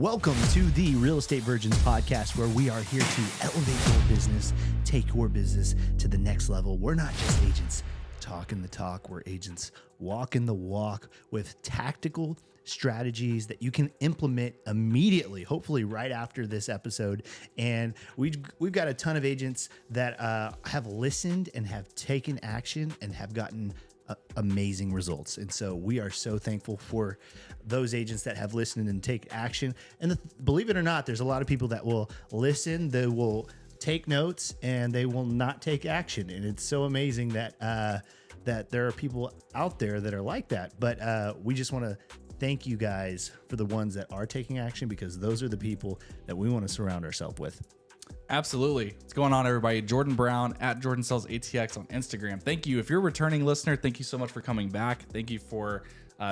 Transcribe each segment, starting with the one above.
Welcome to the Real Estate Virgins podcast, where we are here to elevate your business, take your business to the next level. We're not just agents talking the talk, we're agents walking the walk with tactical strategies that you can implement immediately, hopefully right after this episode. And we've got a ton of agents that have listened and have taken action and have gotten amazing results. And so we are so thankful for those agents that have listened and take action. And believe it or not, there's a lot of people that will listen, they will take notes, and they will not take action. And it's so amazing that that there are people out there that are like that. But we just want to thank you guys for the ones that are taking action, because those are the people that we want to surround ourselves with. Absolutely. What's going on, everybody? Jordan Brown at Jordan Sells ATX on Instagram. Thank you. If you're a returning listener, thank you so much for coming back. Thank you for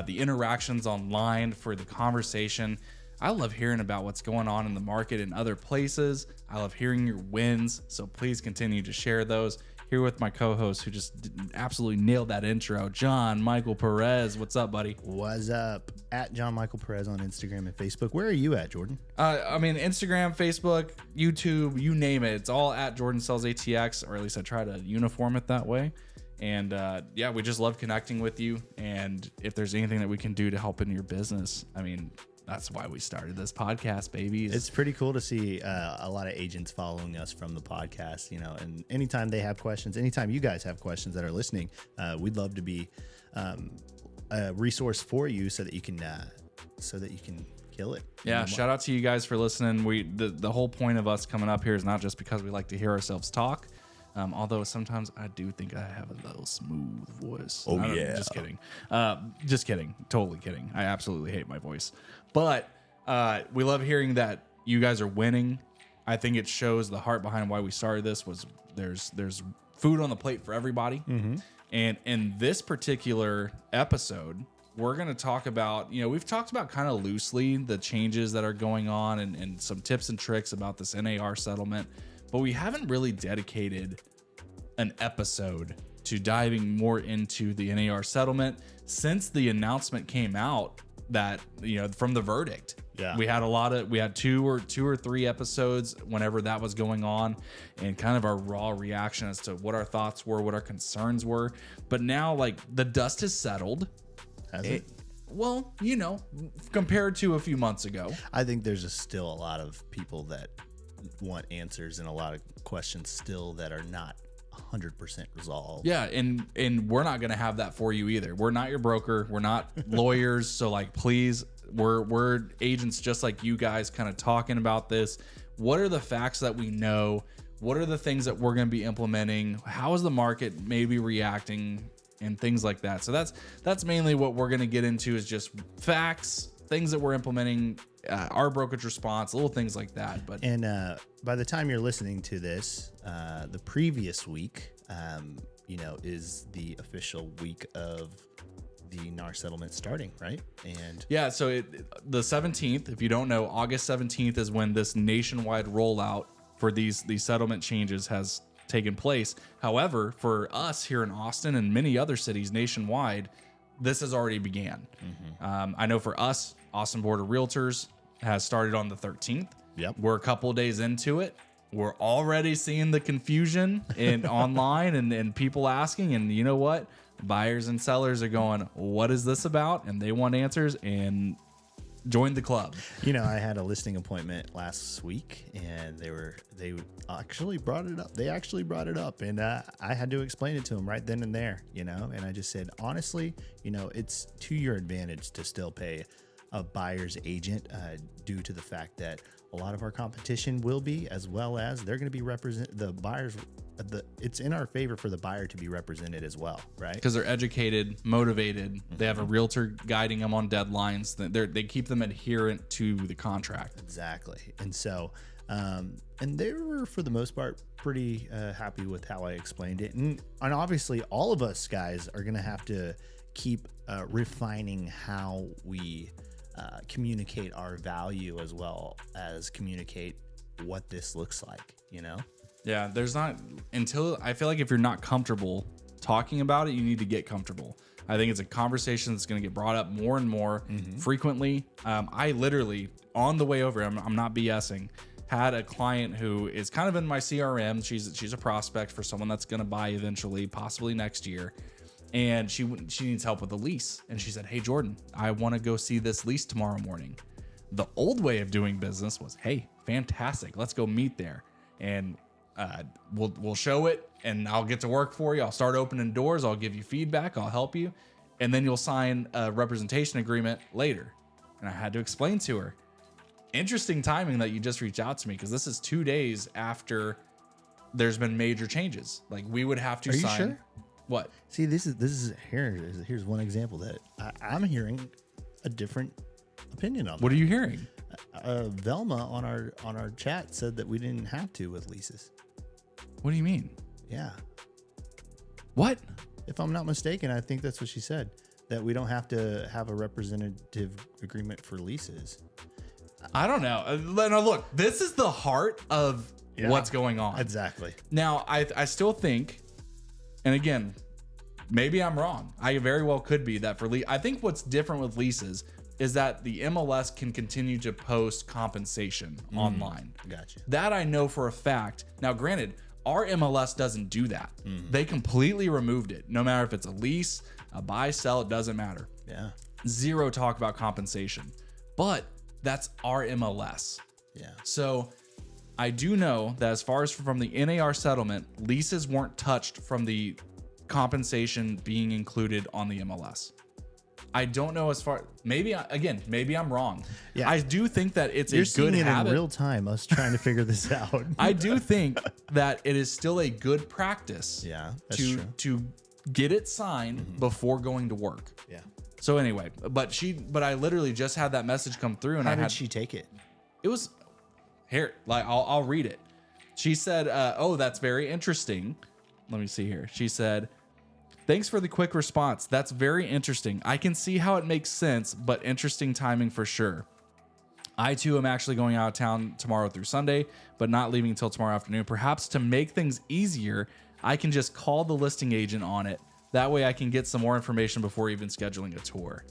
the interactions online, for the conversation. I love hearing about what's going on in the market in other places. I love hearing your wins. So please continue to share those. Here with my co-host, who just absolutely nailed that intro, John Michael Perez. What's up, buddy? What's up? At John Michael Perez on Instagram and Facebook. Where are you at, Jordan? Instagram, Facebook, YouTube, you name it. It's all at Jordan Sells ATX, or at least I try to uniform it that way. And we just love connecting with you. And if there's anything that we can do to help in your business, that's why we started this podcast, babies. It's pretty cool to see a lot of agents following us from the podcast, and anytime they have questions, anytime you guys have questions that are listening, we'd love to be a resource for you so that you can kill it. Yeah. Shout out to you guys for listening. The whole point of us coming up here is not just because we like to hear ourselves talk. Although sometimes I do think I have a little smooth voice. Oh, yeah. Just kidding. Just kidding. Totally kidding. I absolutely hate my voice. But we love hearing that you guys are winning. I think it shows the heart behind why we started this was there's food on the plate for everybody. Mm-hmm. And in this particular episode, we're going to talk about, we've talked about kind of loosely the changes that are going on and some tips and tricks about this NAR settlement. But we haven't really dedicated an episode to diving more into the NAR settlement since the announcement came out that, from the verdict. Yeah. We had two or three episodes whenever that was going on, and kind of our raw reaction as to what our thoughts were, what our concerns were. But now, the dust has settled. Has it? Well, compared to a few months ago. I think there's still a lot of people that want answers and a lot of questions still that are not 100% resolved. Yeah, and we're not going to have that for you either. We're not your broker. We're not lawyers. So please, we're agents just like you guys, kind of talking about this. What are the facts that we know? What are the things that we're going to be implementing? How is the market maybe reacting and things like that? So that's mainly what we're going to get into, is just facts, things that we're implementing, our brokerage response, little things like that. And by the time you're listening to this, the previous week, is the official week of the NAR settlement starting, right? And yeah, so the 17th, if you don't know, August 17th is when this nationwide rollout for these settlement changes has taken place. However, for us here in Austin and many other cities nationwide, this has already began. Mm-hmm. I know for us, Austin Board of Realtors has started on the 13th. Yep. We're a couple days into it. We're already seeing the confusion online and people asking. And you know what? Buyers and sellers are going, what is this about? And they want answers, and join the club. I had a listing appointment last week, and they actually brought it up. They actually brought it up, and I had to explain it to them right then and there, and I just said, honestly, it's to your advantage to still pay a buyer's agent due to the fact that a lot of our competition will be, as well as they're going to be the buyers. It's in our favor for the buyer to be represented as well, right? Because they're educated, motivated. Mm-hmm. They have a realtor guiding them on deadlines. They keep them adherent to the contract. Exactly. And so, and they were, for the most part, pretty happy with how I explained it. And obviously, all of us guys are going to have to keep refining how we communicate our value, as well as communicate what this looks like, Yeah, there's not, until, I feel like if you're not comfortable talking about it, you need to get comfortable. I think it's a conversation that's going to get brought up more and more frequently. I literally, on the way over, I'm not BSing, had a client who is kind of in my CRM. She's a prospect for someone that's going to buy eventually, possibly next year. And she needs help with a lease. And she said, hey, Jordan, I want to go see this lease tomorrow morning. The old way of doing business was, hey, fantastic, let's go meet there. And we'll show it, and I'll get to work for you. I'll start opening doors. I'll give you feedback. I'll help you. And then you'll sign a representation agreement later. And I had to explain to her, interesting timing that you just reached out to me, because this is 2 days after there's been major changes. Like, we would have to sign. You sure? What? See, here's one example that I'm hearing a different opinion on. What are you hearing? Velma on our chat said that we didn't have to with leases. What do you mean? Yeah. What? If I'm not mistaken, I think that's what she said, that we don't have to have a representative agreement for leases. I don't know. Now, look, this is the heart of what's going on. Exactly. Now, I still think, and again, maybe I'm wrong. I very well could be that for lease. I think what's different with leases is that the MLS can continue to post compensation online. Gotcha. That I know for a fact. Now, granted, our MLS doesn't do that. They completely removed it. No matter if it's a lease, a buy, sell, it doesn't matter. Yeah. Zero talk about compensation. But that's our MLS. Yeah. So I do know that as far as from the NAR settlement, leases weren't touched from the compensation being included on the MLS. I don't know as far, maybe I'm wrong. Yeah. I do think that it's You're a good seeing habit. it in real time, us trying to figure this out. I do think that it is still a good practice to get it signed before going to work. Yeah. So anyway, but I literally just had that message come through, and how did she take it? It was here, like I'll read it. She said, "Oh, that's very interesting." Let me see here. She said, "Thanks for the quick response. That's very interesting. I can see how it makes sense, but interesting timing for sure. I too am actually going out of town tomorrow through Sunday, but not leaving until tomorrow afternoon. Perhaps to make things easier, I can just call the listing agent on it. That way I can get some more information before even scheduling a tour."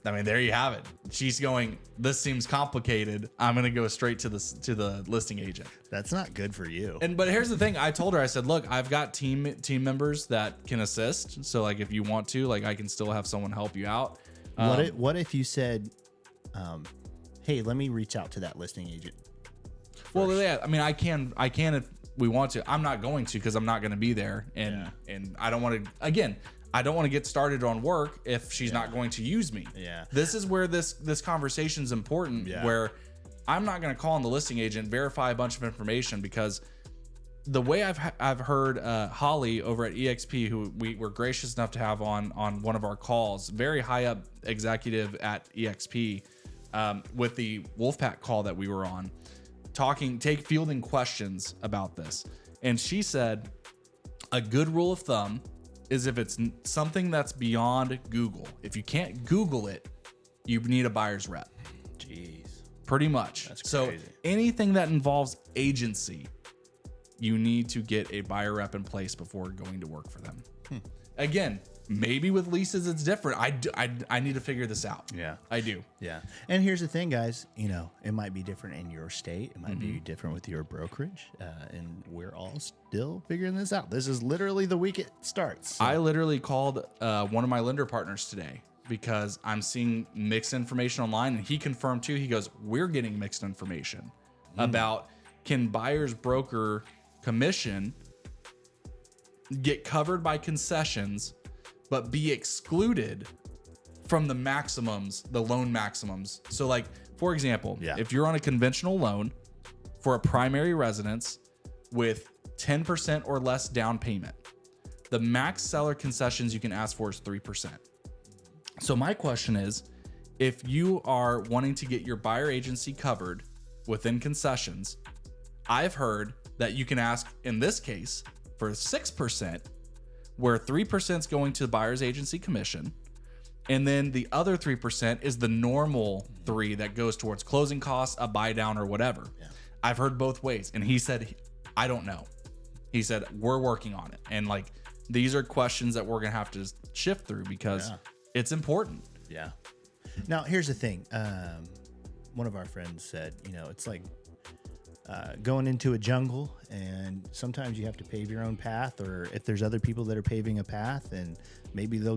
I mean, there you have it. She's going, this seems complicated. I'm going to go straight to the listing agent. That's not good for you. But here's the thing. I told her, I said, look, I've got team members that can assist. So like, if you want to, like, I can still have someone help you out. What if you said, hey, let me reach out to that listing agent first? Well, yeah, I mean, I can if we want to. I'm not going to, because I'm not going to be there. And I don't want to, again, I don't want to get started on work if she's not going to use me. Yeah. This is where this conversation is important, where I'm not going to call on the listing agent, verify a bunch of information, because the way I've heard Holly over at EXP, who we were gracious enough to have on one of our calls, very high up executive at EXP, with the Wolfpack call that we were on, fielding questions about this. And she said, a good rule of thumb is if it's something that's beyond Google, if you can't Google it, you need a buyer's rep. Jeez. Pretty much. That's so crazy. Anything that involves agency, you need to get a buyer rep in place before going to work for them. Again, maybe with leases it's different. I need to figure this out. Yeah. I do. Yeah. And here's the thing, guys, it might be different in your state. It might be different with your brokerage. And we're all still figuring this out. This is literally the week it starts. So. I literally called one of my lender partners today because I'm seeing mixed information online, and he confirmed too. He goes, we're getting mixed information about, can buyer's broker commission get covered by concessions but be excluded from the maximums, the loan maximums. So like, for example, if you're on a conventional loan for a primary residence with 10% or less down payment, the max seller concessions you can ask for is 3%. So my question is, if you are wanting to get your buyer agency covered within concessions, I've heard that you can ask, in this case, for 6%, where 3% is going to the buyer's agency commission, and then the other 3% is the normal 3% that goes towards closing costs, a buy down, or whatever. I've heard both ways, and he said, I don't know. He said, we're working on it. And like, these are questions that we're going to have to shift through because it's important. Yeah. Now, here's the thing. One of our friends said, it's like going into a jungle, and sometimes you have to pave your own path, or if there's other people that are paving a path, and maybe they're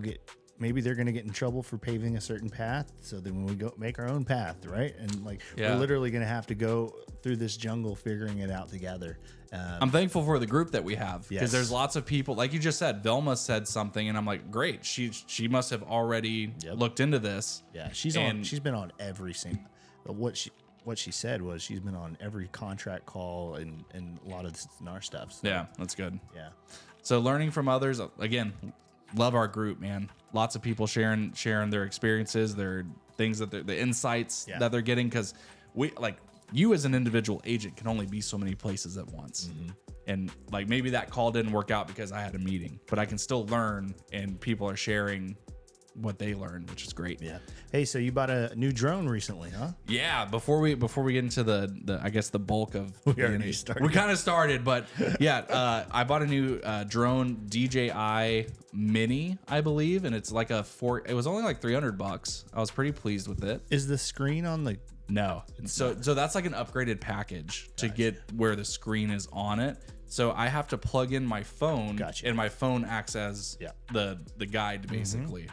going to get in trouble for paving a certain path. So then when we go make our own path, right? And like, we're literally going to have to go through this jungle, figuring it out together. I'm thankful for the group that we have because there's lots of people, like you just said, Velma said something and I'm like, great. She must have already looked into this. Yeah. She's been on every single, what she said was she's been on every contract call and a lot of this NAR stuff. So, yeah, that's good. Yeah. So learning from others, again, love our group, man. Lots of people sharing their experiences, their things the insights that they're getting. Cause you as an individual agent can only be so many places at once. Mm-hmm. And like, maybe that call didn't work out because I had a meeting, but I can still learn and people are sharing what they learned, which is great. Yeah. Hey, so you bought a new drone recently, huh? Yeah. Before we get into the I guess the bulk of we kind of started, but yeah, I bought a new drone DJI Mini, I believe, and it's like it was only like $300. I was pretty pleased with it. Is the screen on the? No. So that's like an upgraded package to get where the screen is on it. So I have to plug in my phone, and my phone acts as the guide basically.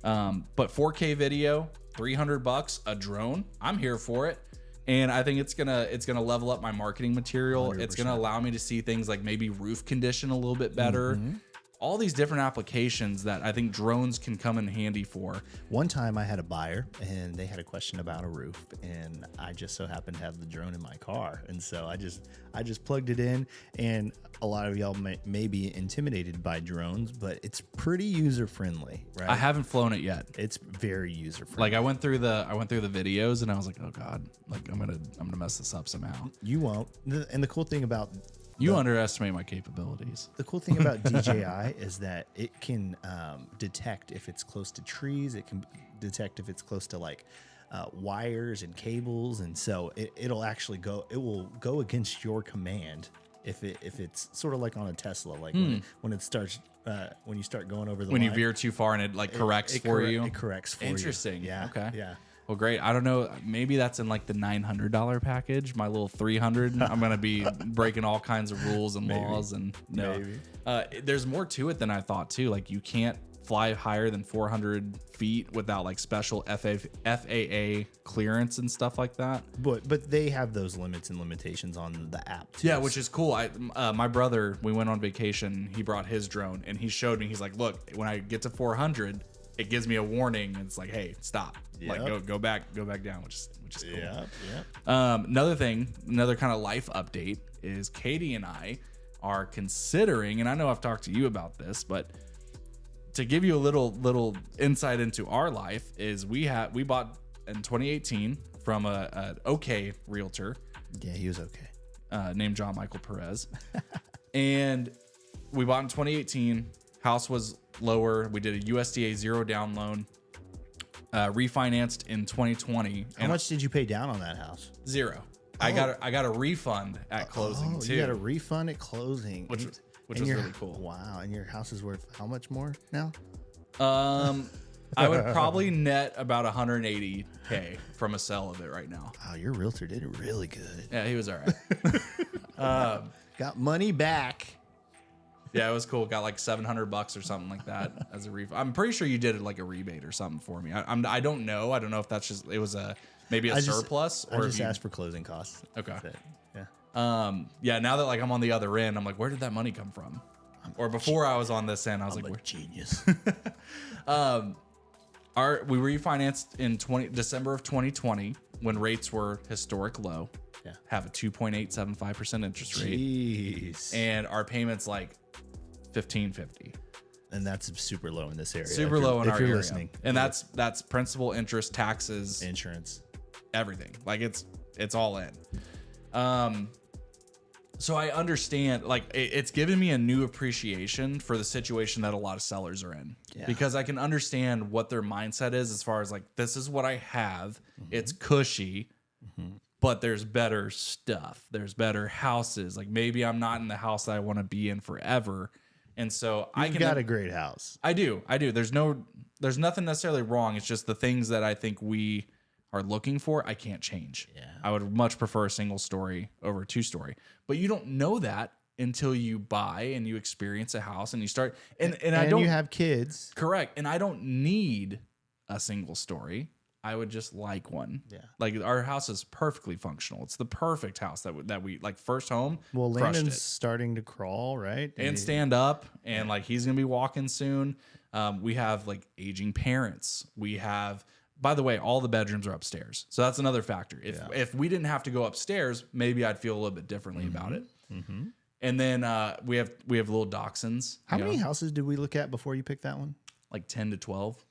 Mm-hmm. But 4K video, $300, a drone. I'm here for it, and I think it's gonna level up my marketing material. 100%. It's gonna allow me to see things like maybe roof condition a little bit better. Mm-hmm. All these different applications that I think drones can come in handy for. One time I had a buyer and they had a question about a roof, and I just so happened to have the drone in my car. And so I just plugged it in, and a lot of y'all may be intimidated by drones, but it's pretty user friendly, right? I haven't flown it yet. It's very user friendly. Like I went through the videos and I was like, oh God, like I'm gonna mess this up somehow. You won't. And the cool thing about underestimate my capabilities. The cool thing about DJI is that it can detect if it's close to trees. It can detect if it's close to like wires and cables, and so it'll actually go. It will go against your command if it's sort of like on a Tesla, like when it starts when you start going over the when line, you veer too far and it like corrects for you. It corrects for Interesting. you. Yeah. Okay. Yeah. Well, great. I don't know. Maybe that's in like the $900 package. My little $300. I'm gonna be breaking all kinds of ruls and laws. And no, there's more to it than I thought too. Like you can't fly higher than 400 feet without like special FAA clearance and stuff like that. But they have those limits and limitations on the app too. Yeah, which is cool. My brother, we went on vacation. He brought his drone and he showed me. He's like, look, when I get to 400. It gives me a warning. And it's like, hey, stop. Like go back down, which is cool. Yeah. Another kind of life update is Katie and I are considering, and I know I've talked to you about this, but to give you a little insight into our life is we bought in 2018 from a okay realtor. Yeah, he was okay. Named John Michael Perez. And we bought in 2018. House was lower. We did a USDA 0 down loan. Refinanced in 2020. How much did you pay down on that house? 0. I got a refund at closing too. You got a refund at closing, which was really cool. Wow! And your house is worth how much more now? I would probably net about $180K from a sale of it right now. Oh, your realtor did it really good. Yeah, he was all right. Got money back. Yeah, it was cool. Got like $700 or something like that as a refund. I'm pretty sure you did it like a rebate or something for me. I don't know. I don't know if that's just it was maybe a surplus or I just asked for closing costs. Okay. That's it. Yeah. Yeah. Now that like I'm on the other end, I'm like, where did that money come from? Or before I was on this end, I was like, we're genius. We refinanced in December of 2020 when rates were historic low. Yeah. Have a 2.875% interest rate. Jeez. And our payments like $1,550. And that's super low in this area. Super low in our area. Listening. And that's principal, interest, taxes, insurance, everything. Like it's all in. So I understand, like it's given me a new appreciation for the situation that a lot of sellers are in, because I can understand what their mindset is as far as like, this is what I have. Mm-hmm. It's cushy, but there's better stuff. There's better houses. Like maybe I'm not in the house that I want to be in forever. And so You've got a great house. I do. There's nothing necessarily wrong. It's just the things that I think we are looking for, I can't change. Yeah. I would much prefer a single story over a 2-story. But you don't know that until you buy and you experience a house and you start and I don't, you have kids. correct. And I don't need a single story. I would just like one. Yeah. Like our house is perfectly functional. It's the perfect house that we like first home. Well, crushed Landon's it. starting to crawl, right? And stand up and like he's going to be walking soon. We have like aging parents. We have, by the way, all the bedrooms are upstairs. So that's another factor. If we didn't have to go upstairs, maybe I'd feel a little bit differently about it. Mm-hmm. And then we have little dachshunds. How many houses did we look at before you picked that one? Like 10 to 12.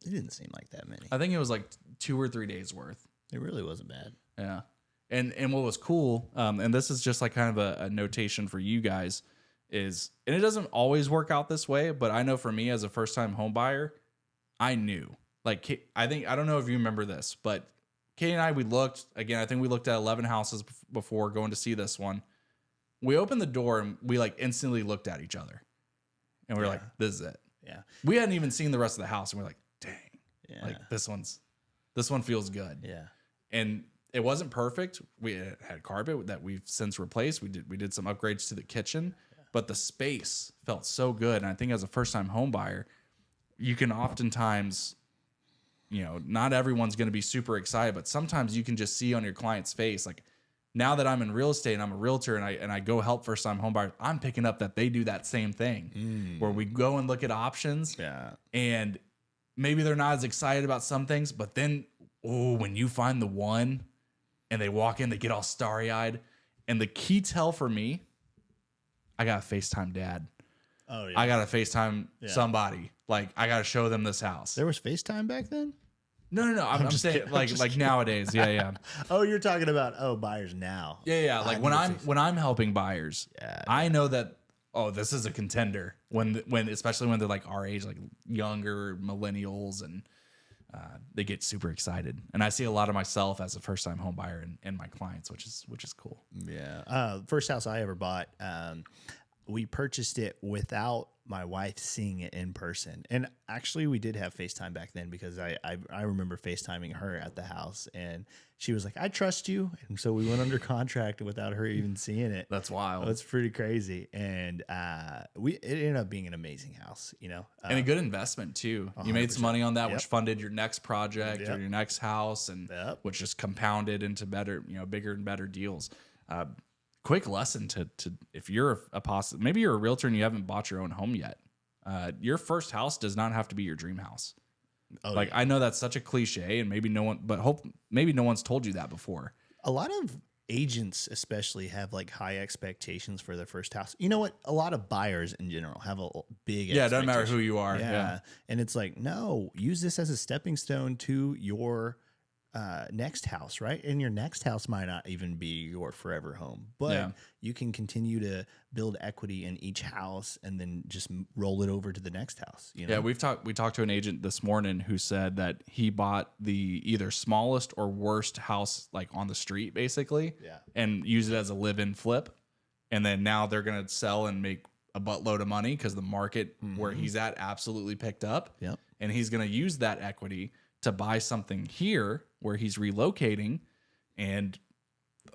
It didn't seem like that many. I think it was like 2 or 3 days worth. It really wasn't bad. Yeah. And what was cool, and this is just like kind of a notation for you guys, is, and it doesn't always work out this way, but I know for me as a first-time home buyer, I knew. Like, I don't know if you remember this, but Kate and I, we looked, again, I think we looked at 11 houses before going to see this one. We opened the door and we like instantly looked at each other. And we were like, this is it. Yeah. We hadn't even seen the rest of the house. And we're like, dang, Yeah. like this one feels good. Yeah. And it wasn't perfect. We had carpet that we've since replaced. We did some upgrades to the kitchen, but the space felt so good. And I think as a first-time home buyer, you can oftentimes, not everyone's going to be super excited, but sometimes you can just see on your client's face, like now that I'm in real estate and I'm a realtor and I go help first-time home buyers, I'm picking up that they do that same thing where we go and look at options and maybe they're not as excited about some things, but then, when you find the one and they walk in, they get all starry-eyed. And the key tell for me, I got to FaceTime dad. Oh, yeah. I got to FaceTime somebody. Like, I got to show them this house. There was FaceTime back then? No. I'm saying like nowadays. Yeah. Oh, you're talking about, buyers now. Yeah. Like when I'm helping buyers, I know that, this is a contender when especially when they're like our age, like younger millennials, and they get super excited. And I see a lot of myself as a first-time home buyer and my clients, which is cool. Yeah. First house I ever bought, we purchased it without my wife seeing it in person. And actually we did have FaceTime back then because I remember FaceTiming her at the house and she was like, I trust you. And so we went under contract without her even seeing it. That's wild. It's pretty crazy. And it ended up being an amazing house, and a good investment too. 100%. You made some money on that, which funded your next project or your next house, and which just compounded into better, bigger and better deals. Quick lesson to if you're maybe you're a realtor and you haven't bought your own home yet. Your first house does not have to be your dream house. I know that's such a cliche, and maybe no one's told you that before. A lot of agents especially have like high expectations for their first house. You know what? A lot of buyers in general have a big it doesn't matter who you are. Yeah. And it's like, no, use this as a stepping stone to your next house, right? And your next house might not even be your forever home, but you can continue to build equity in each house and then just roll it over to the next house. Yeah, we talked to an agent this morning who said that he bought the either smallest or worst house like on the street, basically, and used it as a live-in flip, and then now they're gonna sell and make a buttload of money because the market where he's at absolutely picked up. Yep. And he's gonna use that equity to buy something here where he's relocating, and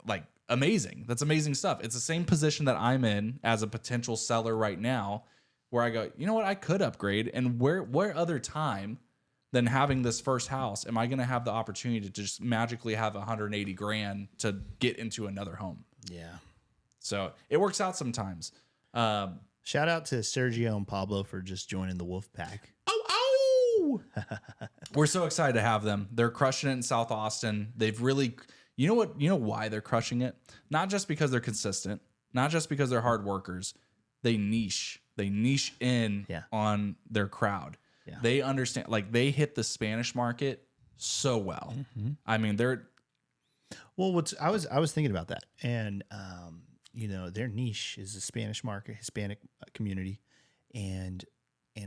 like amazing. That's amazing stuff. It's the same position that I'm in as a potential seller right now, where I go, you know what, I could upgrade. And where other time than having this first house am I going to have the opportunity to just magically have 180 grand to get into another home? Yeah. So it works out sometimes. Shout out to Sergio and Pablo for just joining the Wolf Pack. We're so excited to have them. They're crushing it in South Austin. They've really, you know why they're crushing it? Not just because they're consistent, not just because they're hard workers. They niche in on their crowd. Yeah. They understand, like they hit the Spanish market so well. Mm-hmm. I mean, I was thinking about that, and their niche is the Spanish market, Hispanic community, and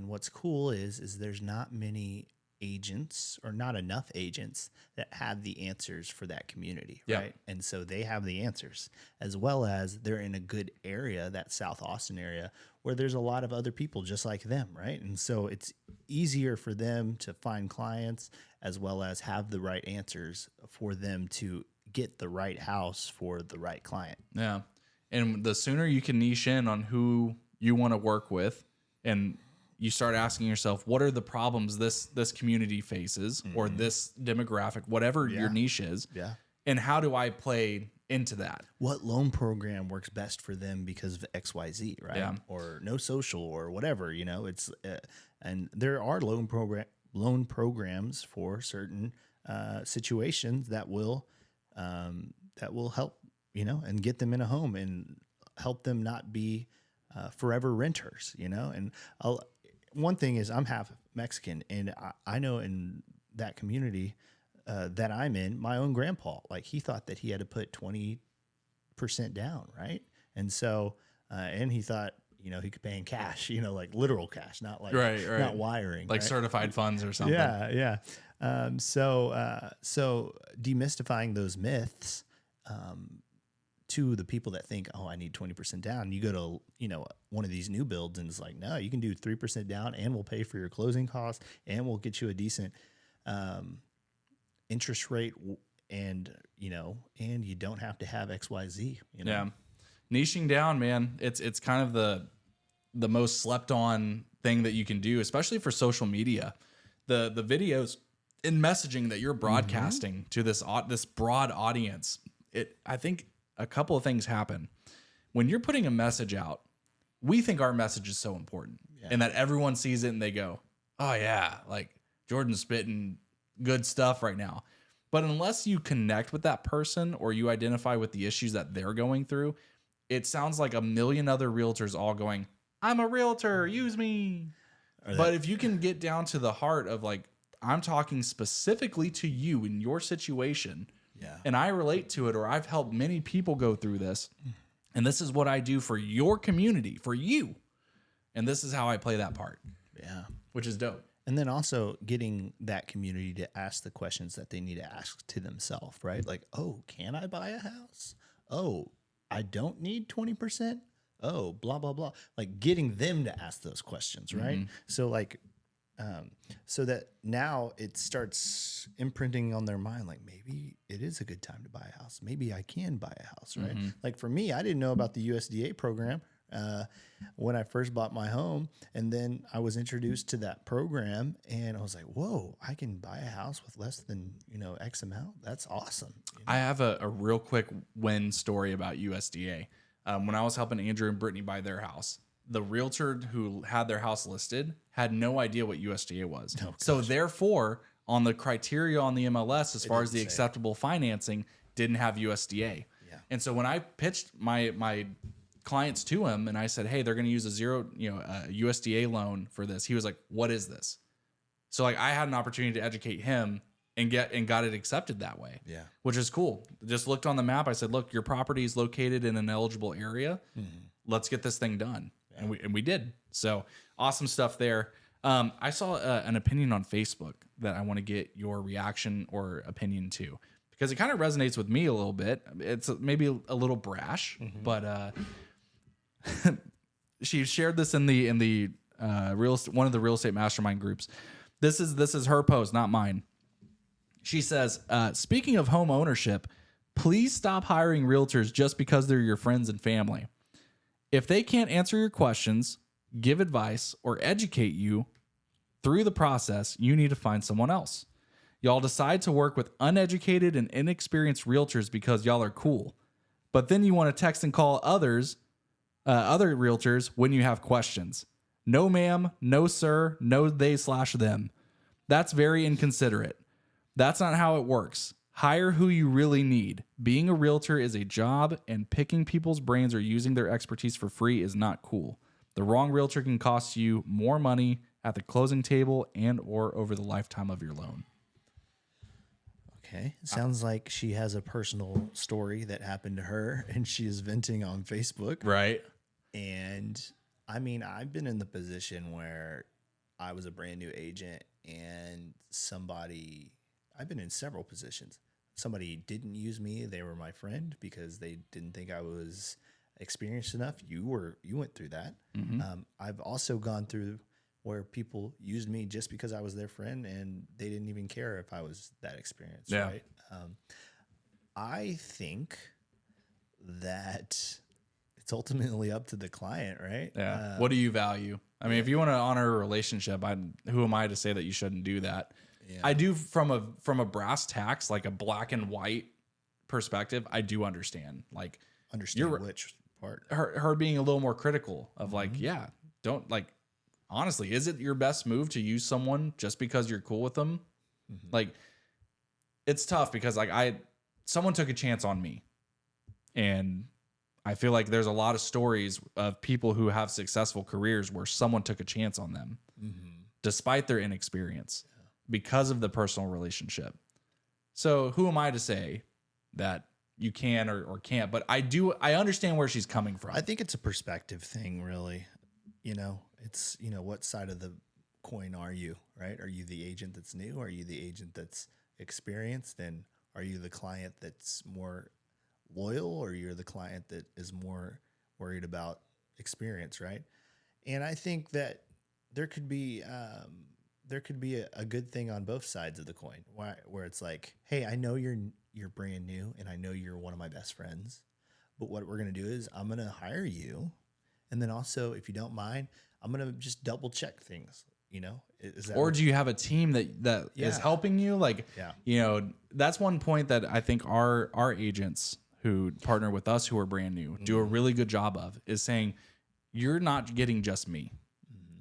what's cool is there's not many agents or not enough agents that have the answers for that community, Yeah. right? And so they have the answers, as well as they're in a good area, that South Austin area, where there's a lot of other people just like them, right? And so it's easier for them to find clients as well as have the right answers for them to get the right house for the right client. Yeah. And the sooner you can niche in on who you want to work with, and you start asking yourself, what are the problems this community faces or this demographic, whatever your niche is, and how do I play into that? What loan program works best for them because of XYZ, right? Yeah. Or no social or whatever, it's and there are loan programs for certain situations that will help, and get them in a home and help them not be forever renters, and one thing is I'm half Mexican, and I know in that community that I'm in, my own grandpa, like he thought that he had to put 20% down, right? And so, and he thought, he could pay in cash, like literal cash, not like not wiring, like right? certified funds or something. Yeah. So demystifying those myths to the people that think, oh, I need 20% down. You go to, one of these new builds and it's like, no, you can do 3% down and we'll pay for your closing costs and we'll get you a decent interest rate and you don't have to have XYZ, Yeah. Niching down, man. It's kind of the most slept on thing that you can do, especially for social media. The videos and messaging that you're broadcasting to this broad audience. I think a couple of things happen. When you're putting a message out, we think our message is so important and that everyone sees it and they go, oh yeah, like Jordan's spitting good stuff right now. But unless you connect with that person or you identify with the issues that they're going through, it sounds like a million other realtors all going, I'm a realtor, use me. But if you can get down to the heart of like, I'm talking specifically to you in your situation, and I relate to it, or I've helped many people go through this, and this is what I do for your community, for you, and this is how I play that part. Yeah. Which is dope. And then also getting that community to ask the questions that they need to ask to themselves, right? Like, oh, can I buy a house? Oh, I don't need 20%. Oh, blah, blah, blah. Like getting them to ask those questions, right? So like, so that now it starts imprinting on their mind, like maybe it is a good time to buy a house. Maybe I can buy a house, right? Like for me, I didn't know about the USDA program when I first bought my home. And then I was introduced to that program and I was like, whoa, I can buy a house with less than, X amount. That's awesome. I have a real quick win story about USDA. When I was helping Andrew and Brittany buy their house, the realtor who had their house listed had no idea what USDA was. Oh, so therefore, on the criteria on the MLS, as far as the acceptable financing, didn't have USDA. Yeah. And so when I pitched my clients to him and I said, hey, they're going to use a USDA loan for this, he was like, what is this? So like I had an opportunity to educate him and got it accepted that way. Yeah. Which is cool. Just looked on the map. I said, look, your property is located in an eligible area. Let's get this thing done. Yeah. And we did. So awesome stuff there. I saw an opinion on Facebook that I want to get your reaction or opinion to, because it kind of resonates with me a little bit. It's maybe a little brash, but she shared this in the one of the real estate mastermind groups. This is her post, not mine. She says, speaking of home ownership, please stop hiring realtors just because they're your friends and family. If they can't answer your questions, give advice, or educate you through the process, you need to find someone else. Y'all decide to work with uneducated and inexperienced realtors because y'all are cool. But then you want to text and call other realtors when you have questions. No ma'am, no sir, no they/them. That's very inconsiderate. That's not how it works. Hire who you really need. Being a realtor is a job, and picking people's brains or using their expertise for free is not cool. The wrong realtor can cost you more money at the closing table and or over the lifetime of your loan. Okay. Sounds like she has a personal story that happened to her and she is venting on Facebook. Right. And I mean, I've been in the position where I was a brand new agent and I've been in several positions. Somebody didn't use me. They were my friend because they didn't think I was experienced enough. You went through that. I've also gone through where people used me just because I was their friend and they didn't even care if I was that experienced. Yeah. Right. I think that it's ultimately up to the client, right? Yeah. What do you value? I mean, if you want to honor a relationship, who am I to say that you shouldn't do that? Yeah. I do from a brass tacks, like a black and white perspective. I do understand. Like Which part? her being a little more critical of like, yeah, don't like. Honestly, is it your best move to use someone just because you're cool with them? Like, it's tough because like someone took a chance on me, and I feel like there's a lot of stories of people who have successful careers where someone took a chance on them despite their inexperience because of the personal relationship. So who am I to say that you can or can't? But I understand where she's coming from. I think it's a perspective thing, really. It's, what side of the coin are you, right? Are you the agent that's new? Are you the agent that's experienced? And are you the client that's more loyal, or you're the client that is more worried about experience, right? And I think that there could be a good thing on both sides of the coin, where it's like, hey, I know you're brand new, and I know you're one of my best friends, but what we're gonna do is I'm gonna hire you, and then also, if you don't mind, I'm gonna just double check things. Is that or do you have a team that is helping you? Like, that's one point that I think our agents who partner with us who are brand new do a really good job of, is saying, you're not getting just me.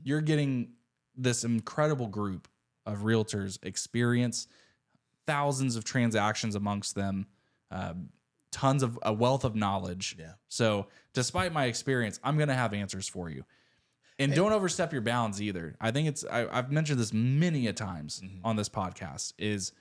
You're getting this incredible group of realtors, experience, thousands of transactions amongst them, tons of a wealth of knowledge. Yeah. So despite my experience, I'm going to have answers for you. And don't overstep your bounds either. I think I've mentioned this many a times on this podcast, is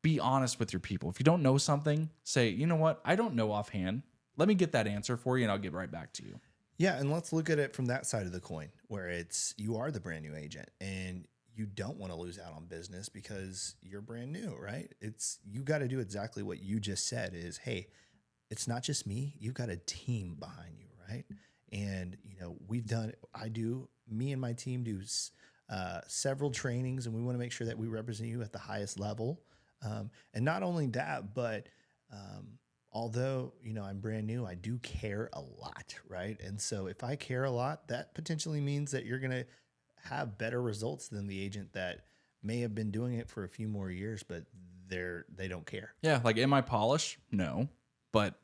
be honest with your people. If you don't know something, say, you know what? I don't know offhand. Let me get that answer for you and I'll get right back to you. Yeah. And let's look at it from that side of the coin, where you are the brand new agent and you don't want to lose out on business because you're brand new, right? You got to do exactly what you just said is, hey, it's not just me. You've got a team behind you, right? And, me and my team do several trainings, and we want to make sure that we represent you at the highest level. And not only that, but although, I'm brand new, I do care a lot, right? And so if I care a lot, that potentially means that you're going to have better results than the agent that may have been doing it for a few more years, but they don't care. Yeah. Like, am I polished? No, but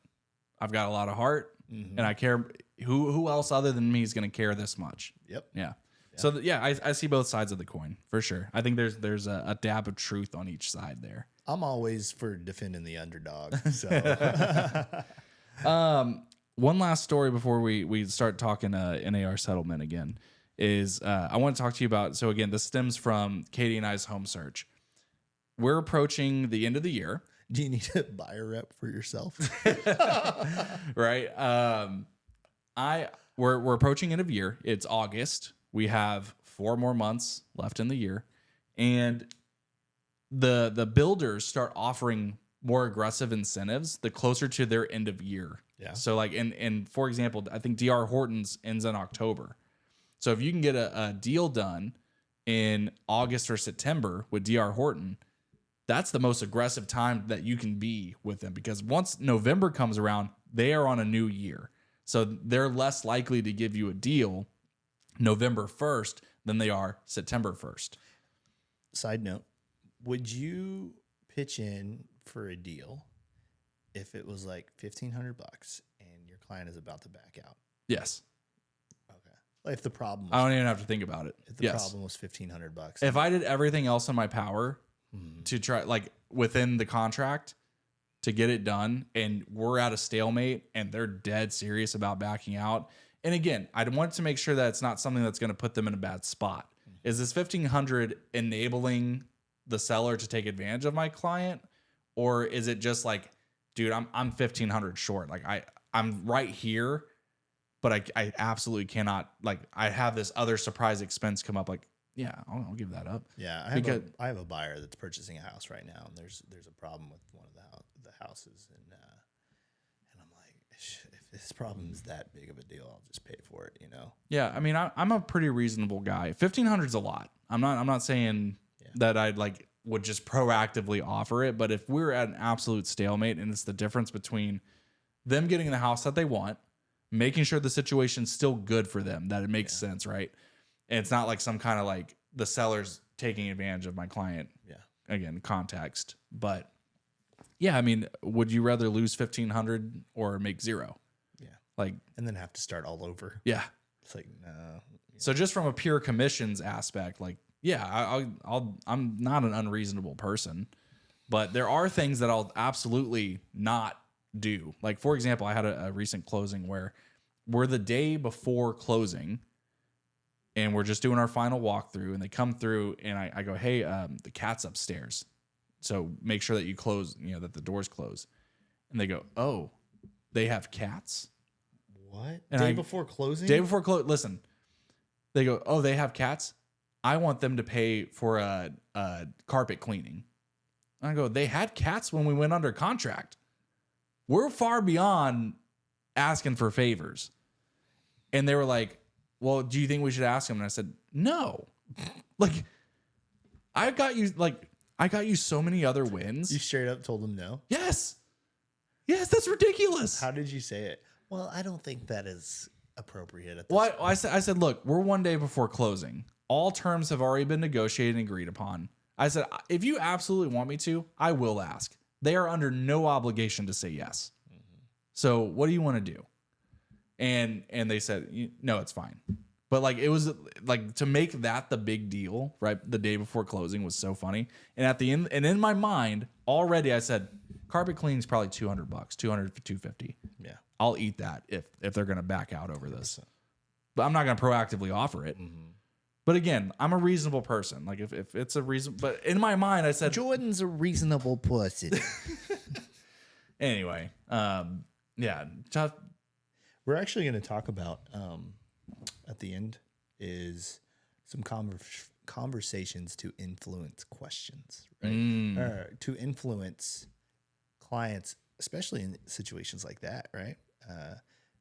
I've got a lot of heart and I care. Who else other than me is going to care this much? Yep. Yeah. So I see both sides of the coin for sure. I think there's a dab of truth on each side there. I'm always for defending the underdog. So, one last story before we start talking NAR settlement again is I want to talk to you about. So again, this stems from Katie and I's home search. We're approaching the end of the year. Do you need a buyer rep for yourself? Right. We're approaching end of year. It's August. We have 4 more months left in the year, and the builders start offering more aggressive incentives the closer to their end of year. Yeah. So like in for example, I think DR Horton's ends in October. So if you can get a deal done in August or September with DR Horton, that's the most aggressive time that you can be with them, because once November comes around, they are on a new year. So they're less likely to give you a deal November 1st than they are September 1st. Side note, would you pitch in for a deal if it was like $1,500 and your client is about to back out? Yes. Okay. If the problem was, I don't even have to think about it. If the problem was $1,500. If I did everything else in my power to try, like within the contract, to get it done, and we're at a stalemate and they're dead serious about backing out. And again, I want to make sure that it's not something that's going to put them in a bad spot. Is this $1,500 enabling the seller to take advantage of my client? Or is it just like, dude, I'm $1,500 short. Like I'm right here, but I absolutely cannot, like I have this other surprise expense come up. Like yeah, I'll give that up. Yeah, I have a buyer that's purchasing a house right now, and there's a problem with one of the houses, and I'm like, if this problem is that big of a deal, I'll just pay for it, you know? Yeah, I mean, I'm a pretty reasonable guy. 1,500 is a lot. I'm not saying that I'd like would just proactively offer it, but if we're at an absolute stalemate and it's the difference between them getting the house that they want, making sure the situation's still good for them, that it makes sense, right? And it's not like some kind of like the seller's taking advantage of my client. Yeah. Again, context. But yeah, I mean, would you rather lose 1,500 or make zero? Yeah. Like, And then have to start all over. yeah. It's like, no. So just from a pure commissions aspect, like, yeah, I'm not an unreasonable person, but there are things that I'll absolutely not do. Like, for example, I had a recent closing where we're the day before closing and we're just doing our final walkthrough, and they come through and I go, hey, the cat's upstairs. So make sure that you close, that the doors close. And they go, oh, they have cats? What? And Day before closing? Day before close. Listen, they go, oh, they have cats? I want them to pay for a carpet cleaning. And I go, they had cats when we went under contract. We're far beyond asking for favors. And they were like, well, do you think we should ask them? And I said, no. Like, I got you so many other wins. You straight up told them no? Yes. Yes, that's ridiculous. How did you say it? Well, I don't think that is appropriate at this Well, I said, look, we're one day before closing. All terms have already been negotiated and agreed upon. I said, if you absolutely want me to, I will ask. They are under no obligation to say yes. Mm-hmm. So what do you want to do? And they said, no, it's fine. But like, it was like, to make that the big deal, right? The day before closing was so funny. And at the end, and in my mind already, I said, carpet cleaning is probably $200, $200 to $250. Yeah. I'll eat that if they're going to back out over this, but I'm not going to proactively offer it. Mm-hmm. But again, I'm a reasonable person. Like if it's a reason, but in my mind, I said, Jordan's a reasonable person. Anyway. Yeah. Tough. We're actually going to talk about, at the end, is some conversations to influence questions, right? Or to influence clients, especially in situations like that, right?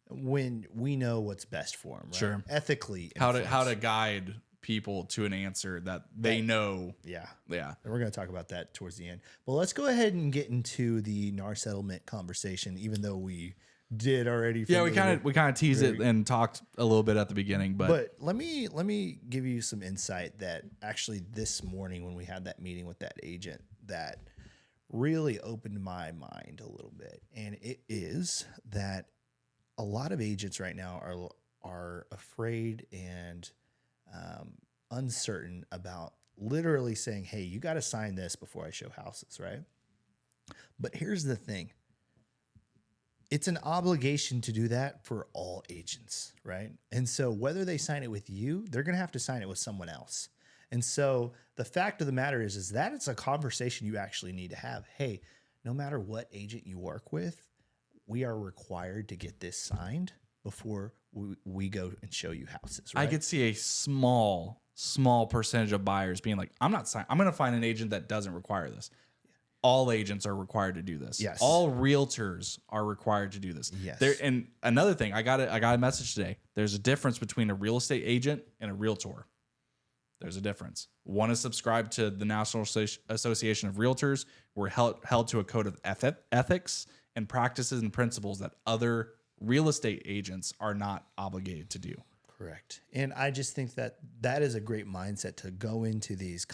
When we know what's best for them, right? Sure. Ethically. How to guide people to an answer that they know. Yeah. Yeah. And we're going to talk about that towards the end. But let's go ahead and get into the NAR settlement conversation, even though we did already. Yeah, we kind of teased it and talked a little bit at the beginning, but let me give you some insight that actually this morning when we had that meeting with that agent that really opened my mind a little bit, and it is that a lot of agents right now are afraid and uncertain about literally saying, "Hey, you got to sign this before I show houses," right? But here's the thing. It's an obligation to do that for all agents, right? And so whether they sign it with you, they're going to have to sign it with someone else. And so the fact of the matter is that it's a conversation you actually need to have. Hey, no matter what agent you work with, we are required to get this signed before we go and show you houses, right? I could see a small percentage of buyers being like, I'm not signing. I'm going to find an agent that doesn't require this. All agents are required to do this. Yes. All realtors are required to do this. Yes. And another thing, I got a message today. There's a difference between a real estate agent and a realtor. There's a difference. One is subscribed to the National Association of Realtors. We're held to a code of ethics and practices and principles that other real estate agents are not obligated to do. Correct. And I just think that is a great mindset to go into these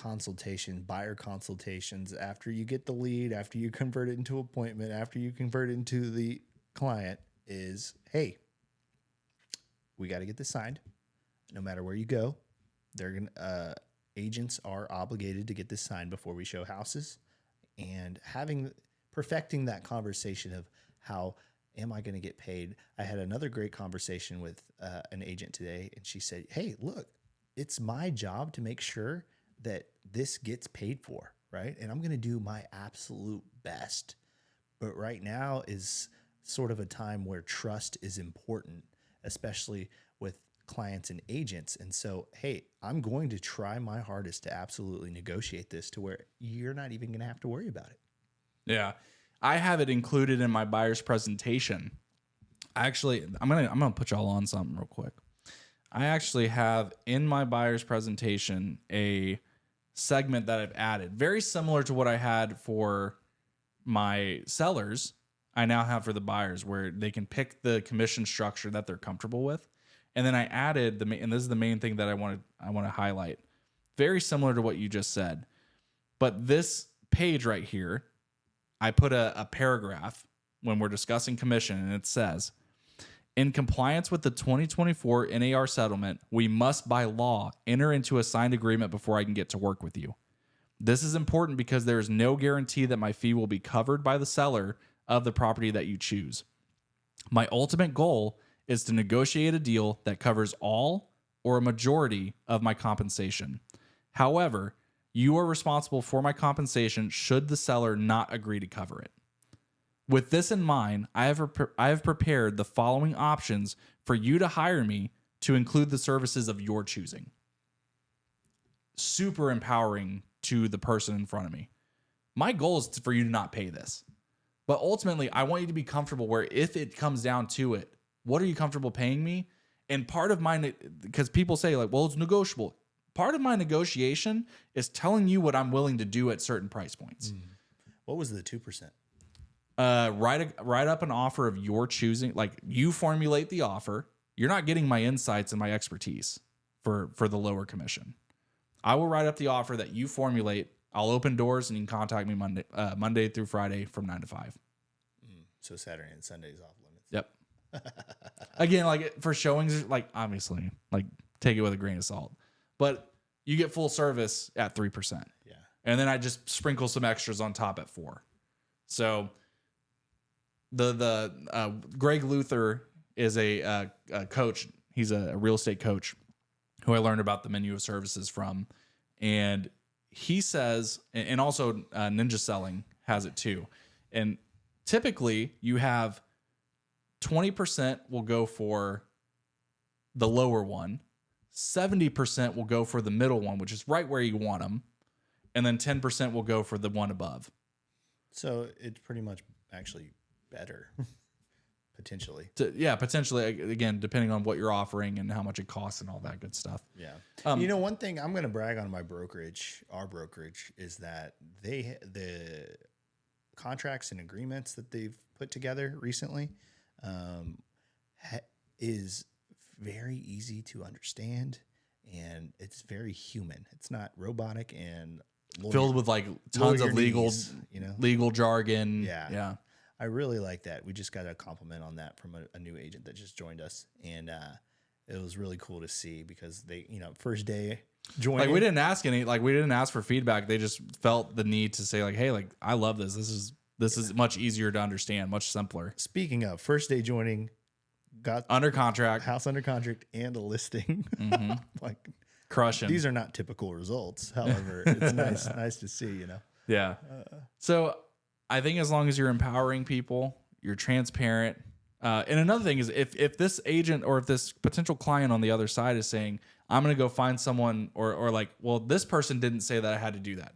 buyer consultations after you get the lead, after you convert it into appointment, after you convert it into the client is, hey, we got to get this signed. No matter where you go, agents are obligated to get this signed before we show houses, and perfecting that conversation of how am I going to get paid? I had another great conversation with an agent today, and she said, hey, look, it's my job to make sure that this gets paid for, right? And I'm going to do my absolute best. But right now is sort of a time where trust is important, especially with clients and agents. And so, hey, I'm going to try my hardest to absolutely negotiate this to where you're not even going to have to worry about it. Yeah. I have it included in my buyer's presentation. I'm gonna put y'all on something real quick. I actually have in my buyer's presentation a segment that I've added, very similar to what I had for my sellers. I now have for the buyers, where they can pick the commission structure that they're comfortable with. And then I added and this is the main thing that I want to highlight. Very similar to what you just said. But this page right here, I put a paragraph when we're discussing commission, and it says, in compliance with the 2024 NAR settlement, we must by law enter into a signed agreement before I can get to work with you. This is important because there is no guarantee that my fee will be covered by the seller of the property that you choose. My ultimate goal is to negotiate a deal that covers all or a majority of my compensation. However, you are responsible for my compensation should the seller not agree to cover it. With this in mind, I have prepared the following options for you to hire me to include the services of your choosing. Super empowering to the person in front of me. My goal is for you to not pay this. But ultimately, I want you to be comfortable where if it comes down to it, what are you comfortable paying me? And part of mine, because people say like, well, it's negotiable. Part of my negotiation is telling you what I'm willing to do at certain price points. What was the 2%? Write up an offer of your choosing. Like, you formulate the offer. You're not getting my insights and my expertise for the lower commission. I will write up the offer that you formulate. I'll open doors, and you can contact me Monday through Friday from 9 to 5. So Saturday and Sunday's off limits. Yep. Again, like for showings, like obviously, like take it with a grain of salt. But you get full service at 3%. Yeah. And then I just sprinkle some extras on top at 4%. So the Greg Luther is a coach. He's a real estate coach who I learned about the menu of services from. And he says, and also Ninja Selling has it too. And typically you have 20% will go for the lower one. 70% will go for the middle one, which is right where you want them. And then 10% will go for the one above. So it's pretty much actually better, potentially. Potentially. Again, depending on what you're offering and how much it costs and all that good stuff. Yeah. One thing I'm going to brag on our brokerage is that the contracts and agreements that they've put together recently is very easy to understand, and it's very human. It's not robotic and filled with like tons of legal jargon. Yeah. I really like that. We just got a compliment on that from a new agent that just joined us, and it was really cool to see because they, first day joining. Like we didn't ask for feedback. They just felt the need to say like, hey, like I love this. This is much easier to understand, much simpler. Speaking of first day joining, got under contract, house under contract, and a listing. Like crushing. These are not typical results. However, it's nice to see, Yeah. So I think as long as you're empowering people, you're transparent. And another thing is if this agent or if this potential client on the other side is saying, I'm going to go find someone or like, well, this person didn't say that I had to do that.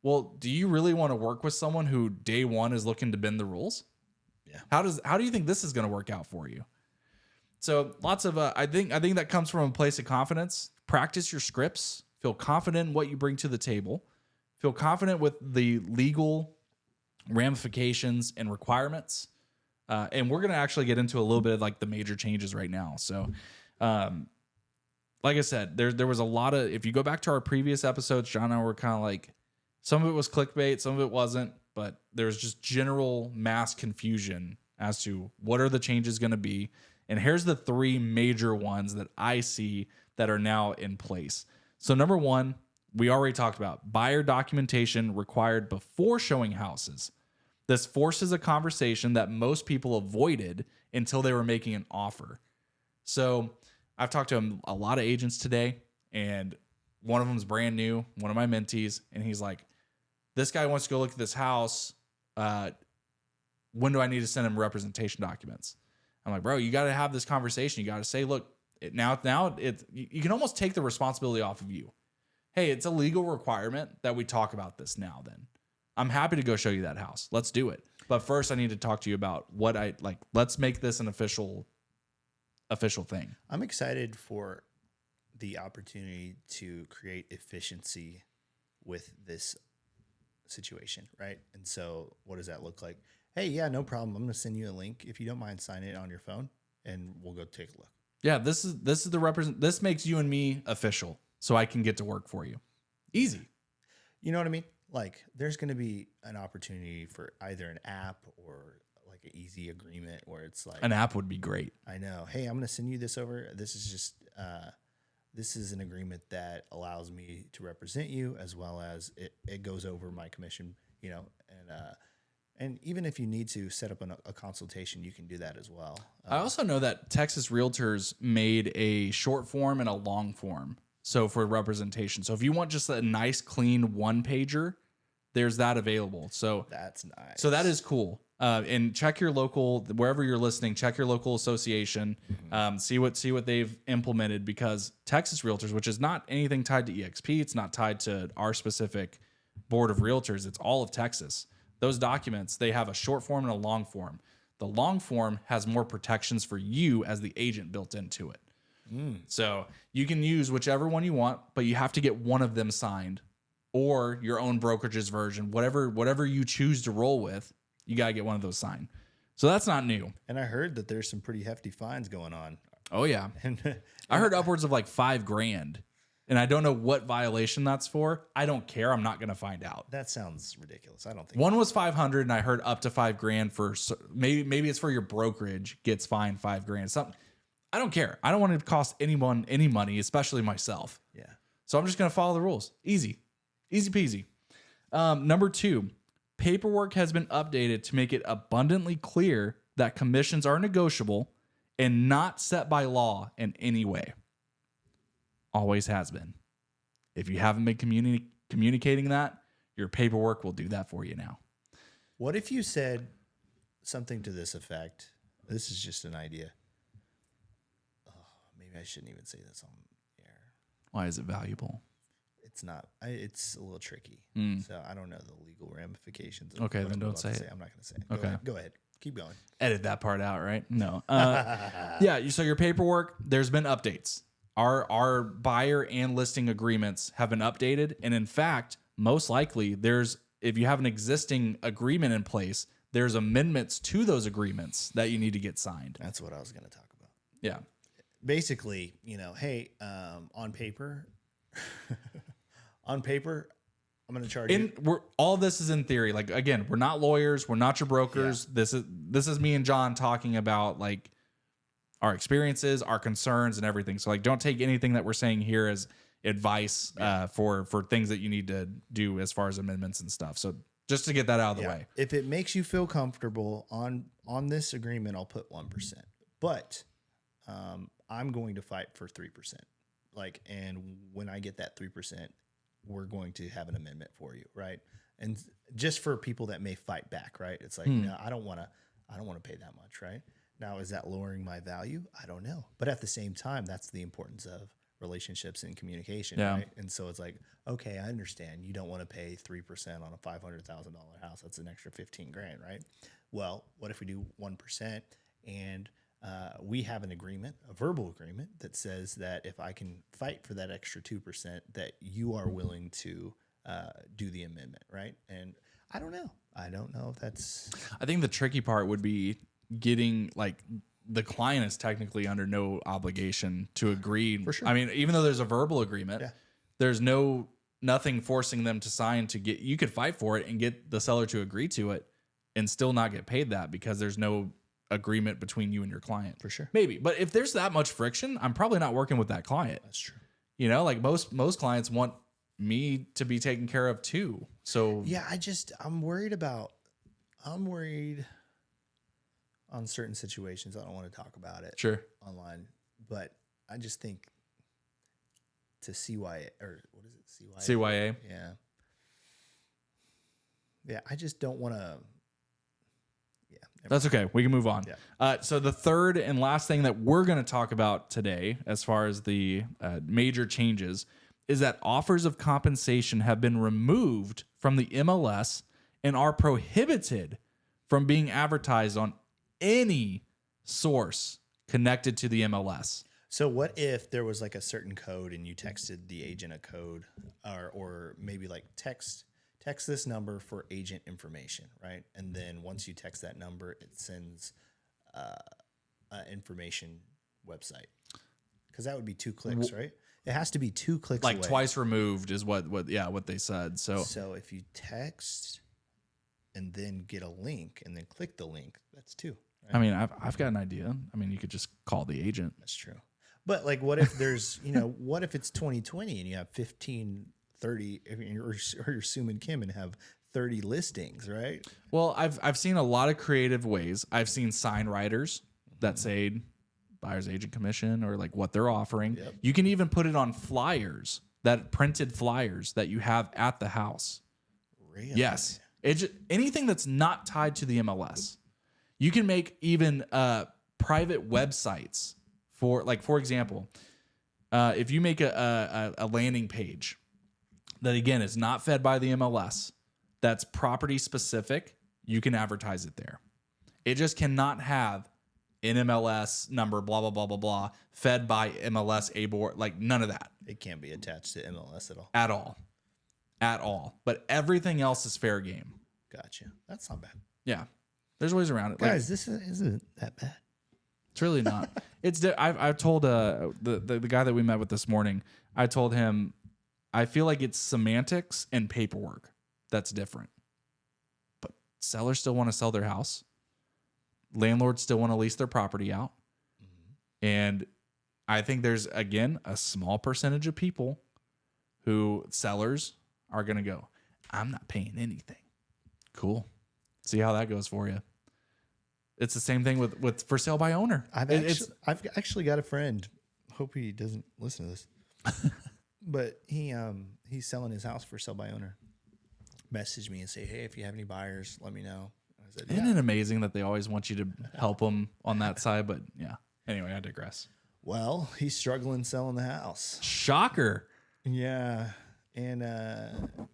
Well, do you really want to work with someone who day one is looking to bend the rules? Yeah. How do you think this is going to work out for you? So lots of, I think that comes from a place of confidence. Practice your scripts, feel confident in what you bring to the table, feel confident with the legal ramifications and requirements. And we're going to actually get into a little bit of like the major changes right now. So, like I said, there was a lot of, if you go back to our previous episodes, John and I were kind of like, some of it was clickbait, some of it wasn't, but there's just general mass confusion as to what are the changes going to be. And here's the 3 major ones that I see that are now in place. So number 1, we already talked about buyer documentation required before showing houses. This forces a conversation that most people avoided until they were making an offer. So I've talked to a lot of agents today, and one of them is brand new, one of my mentees, and he's like, this guy wants to go look at this house. When do I need to send him representation documents? I'm like, bro, you got to have this conversation. You got to say, look, Now you can almost take the responsibility off of you. Hey, it's a legal requirement that we talk about this now. Then I'm happy to go show you that house. Let's do it. But first, I need to talk to you about what I like. Let's make this an official thing. I'm excited for the opportunity to create efficiency with this situation, right? And so what does that look like? Hey, yeah, no problem. I'm going to send you a link. If you don't mind, sign it on your phone and we'll go take a look. Yeah, this is this makes you and me official so I can get to work for you. Easy. You know what I mean? Like there's going to be an opportunity for either an app or like an easy agreement where it's like an app would be great. I know. Hey, I'm going to send you this over. This is just this is an agreement that allows me to represent you as well as it goes over my commission, you know, and even if you need to set up a consultation, you can do that as well. I also know that Texas Realtors made a short form and a long form. So for representation. So if you want just a nice, clean one pager, there's that available. So that's nice. So that is cool. And check your local, wherever you're listening, check your local association, see what they've implemented, because Texas Realtors, which is not anything tied to EXP, it's not tied to our specific board of realtors. It's all of Texas. Those documents, they have a short form and a long form. The long form has more protections for you as the agent built into it. So you can use whichever one you want, but you have to get one of them signed, or your own brokerage's version, whatever you choose to roll with, you got to get one of those signed. So that's not new. And I heard that there's some pretty hefty fines going on. Oh yeah. I heard upwards of like $5,000, and I don't know what violation that's for. I don't care. I'm not going to find out. That sounds ridiculous. I don't think one was 500, and I heard up to $5,000 for maybe it's for your brokerage gets fined $5,000. Something. I don't care. I don't want it to cost anyone any money, especially myself. Yeah. So I'm just going to follow the rules. Easy peasy. Number 2, paperwork has been updated to make it abundantly clear that commissions are negotiable and not set by law in any way. Always has been. If you haven't been communicating that, your paperwork will do that for you now. What if you said something to this effect? This is just an idea. Maybe I shouldn't even say this on air. Why is it valuable? It's not. It's a little tricky. So I don't know the legal ramifications. Okay, then don't say it. I'm not going to say it. Go ahead. Keep going. Edit that part out, right? No. Yeah. So your paperwork, there's been updates. Our buyer and listing agreements have been updated, and in fact, most likely, if you have an existing agreement in place, there's amendments to those agreements that you need to get signed. That's what I was going to talk about. Yeah. Basically, hey, on paper, I'm going to charge you. All this is in theory. Like, again, we're not lawyers. We're not your brokers. Yeah. This is me and John talking about like our experiences, our concerns, and everything. So like, don't take anything that we're saying here as advice for things that you need to do as far as amendments and stuff. So just to get that out of the way. If it makes you feel comfortable on this agreement, I'll put 1%. But I'm going to fight for 3%. And when I get that 3%, we're going to have an amendment for you, right? And just for people that may fight back, right? It's like, no, I don't want to pay that much, right? Now, is that lowering my value? I don't know. But at the same time, that's the importance of relationships and communication, right? And so it's like, okay, I understand you don't want to pay 3% on a $500,000 house. That's an extra $15,000, right? Well, what if we do 1% and we have an agreement, a verbal agreement that says that if I can fight for that extra 2%, that you are willing to do the amendment, right? And I don't know if that's. I think the tricky part would be getting the client is technically under no obligation to agree. For sure. I mean, even though there's a verbal agreement, there's nothing forcing them to sign to get. You could fight for it and get the seller to agree to it, and still not get paid that because there's no agreement between you and your client. For sure. Maybe. But if there's that much friction, I'm probably not working with that client. That's true. Like most clients want me to be taken care of too. So yeah, I'm worried on certain situations. I don't want to talk about it online, but I just think to CYA, or what is it? CYA. Yeah. Yeah. I just don't want to. Yeah, That's okay. We can move on. Yeah. So the third and last thing that we're going to talk about today, as far as the major changes, is that offers of compensation have been removed from the MLS and are prohibited from being advertised on any source connected to the MLS. So what if there was like a certain code and you texted the agent a code, or maybe like text this number for agent information, right? And then once you text that number, it sends an information website, because that would be 2 clicks, right? It has to be 2 clicks Like away. twice removed is what they said. So if you text and then get a link and then click the link, that's 2. Right? I mean, I've got an idea. I mean, you could just call the agent. That's true. But like, what if there's, what if it's 2020 and you have 15, 30, or you're Sue and Kim and have 30 listings, right? Well, I've seen a lot of creative ways. I've seen sign writers that say buyer's agent commission or like what they're offering. Yep. You can even put it on flyers, that printed flyers that you have at the house. Really? Yes. Anything that's not tied to the MLS. You can make even private websites for example, if you make a landing page that, again, is not fed by the MLS, that's property specific, you can advertise it there. It just cannot have an MLS number, blah, blah, blah, blah, blah, fed by MLS, ABOR, like none of that. It can't be attached to MLS at all. At all. But everything else is fair game. Gotcha. That's not bad. Yeah. There's ways around it. Guys, this isn't that bad. It's really not. I've told the guy that we met with this morning, I told him, I feel like it's semantics and paperwork that's different. But sellers still want to sell their house. Landlords still want to lease their property out. Mm-hmm. And I think there's, again, a small percentage of people who sellers are going to go, I'm not paying anything. Cool. See how that goes for you. It's the same thing with for sale by owner. I've actually got a friend. Hope he doesn't listen to this. But he's selling his house for sale by owner. Message me and say, hey, if you have any buyers, let me know. I said, Isn't it amazing that they always want you to help them on that side? But yeah. Anyway, I digress. Well, he's struggling selling the house. Shocker. Yeah. And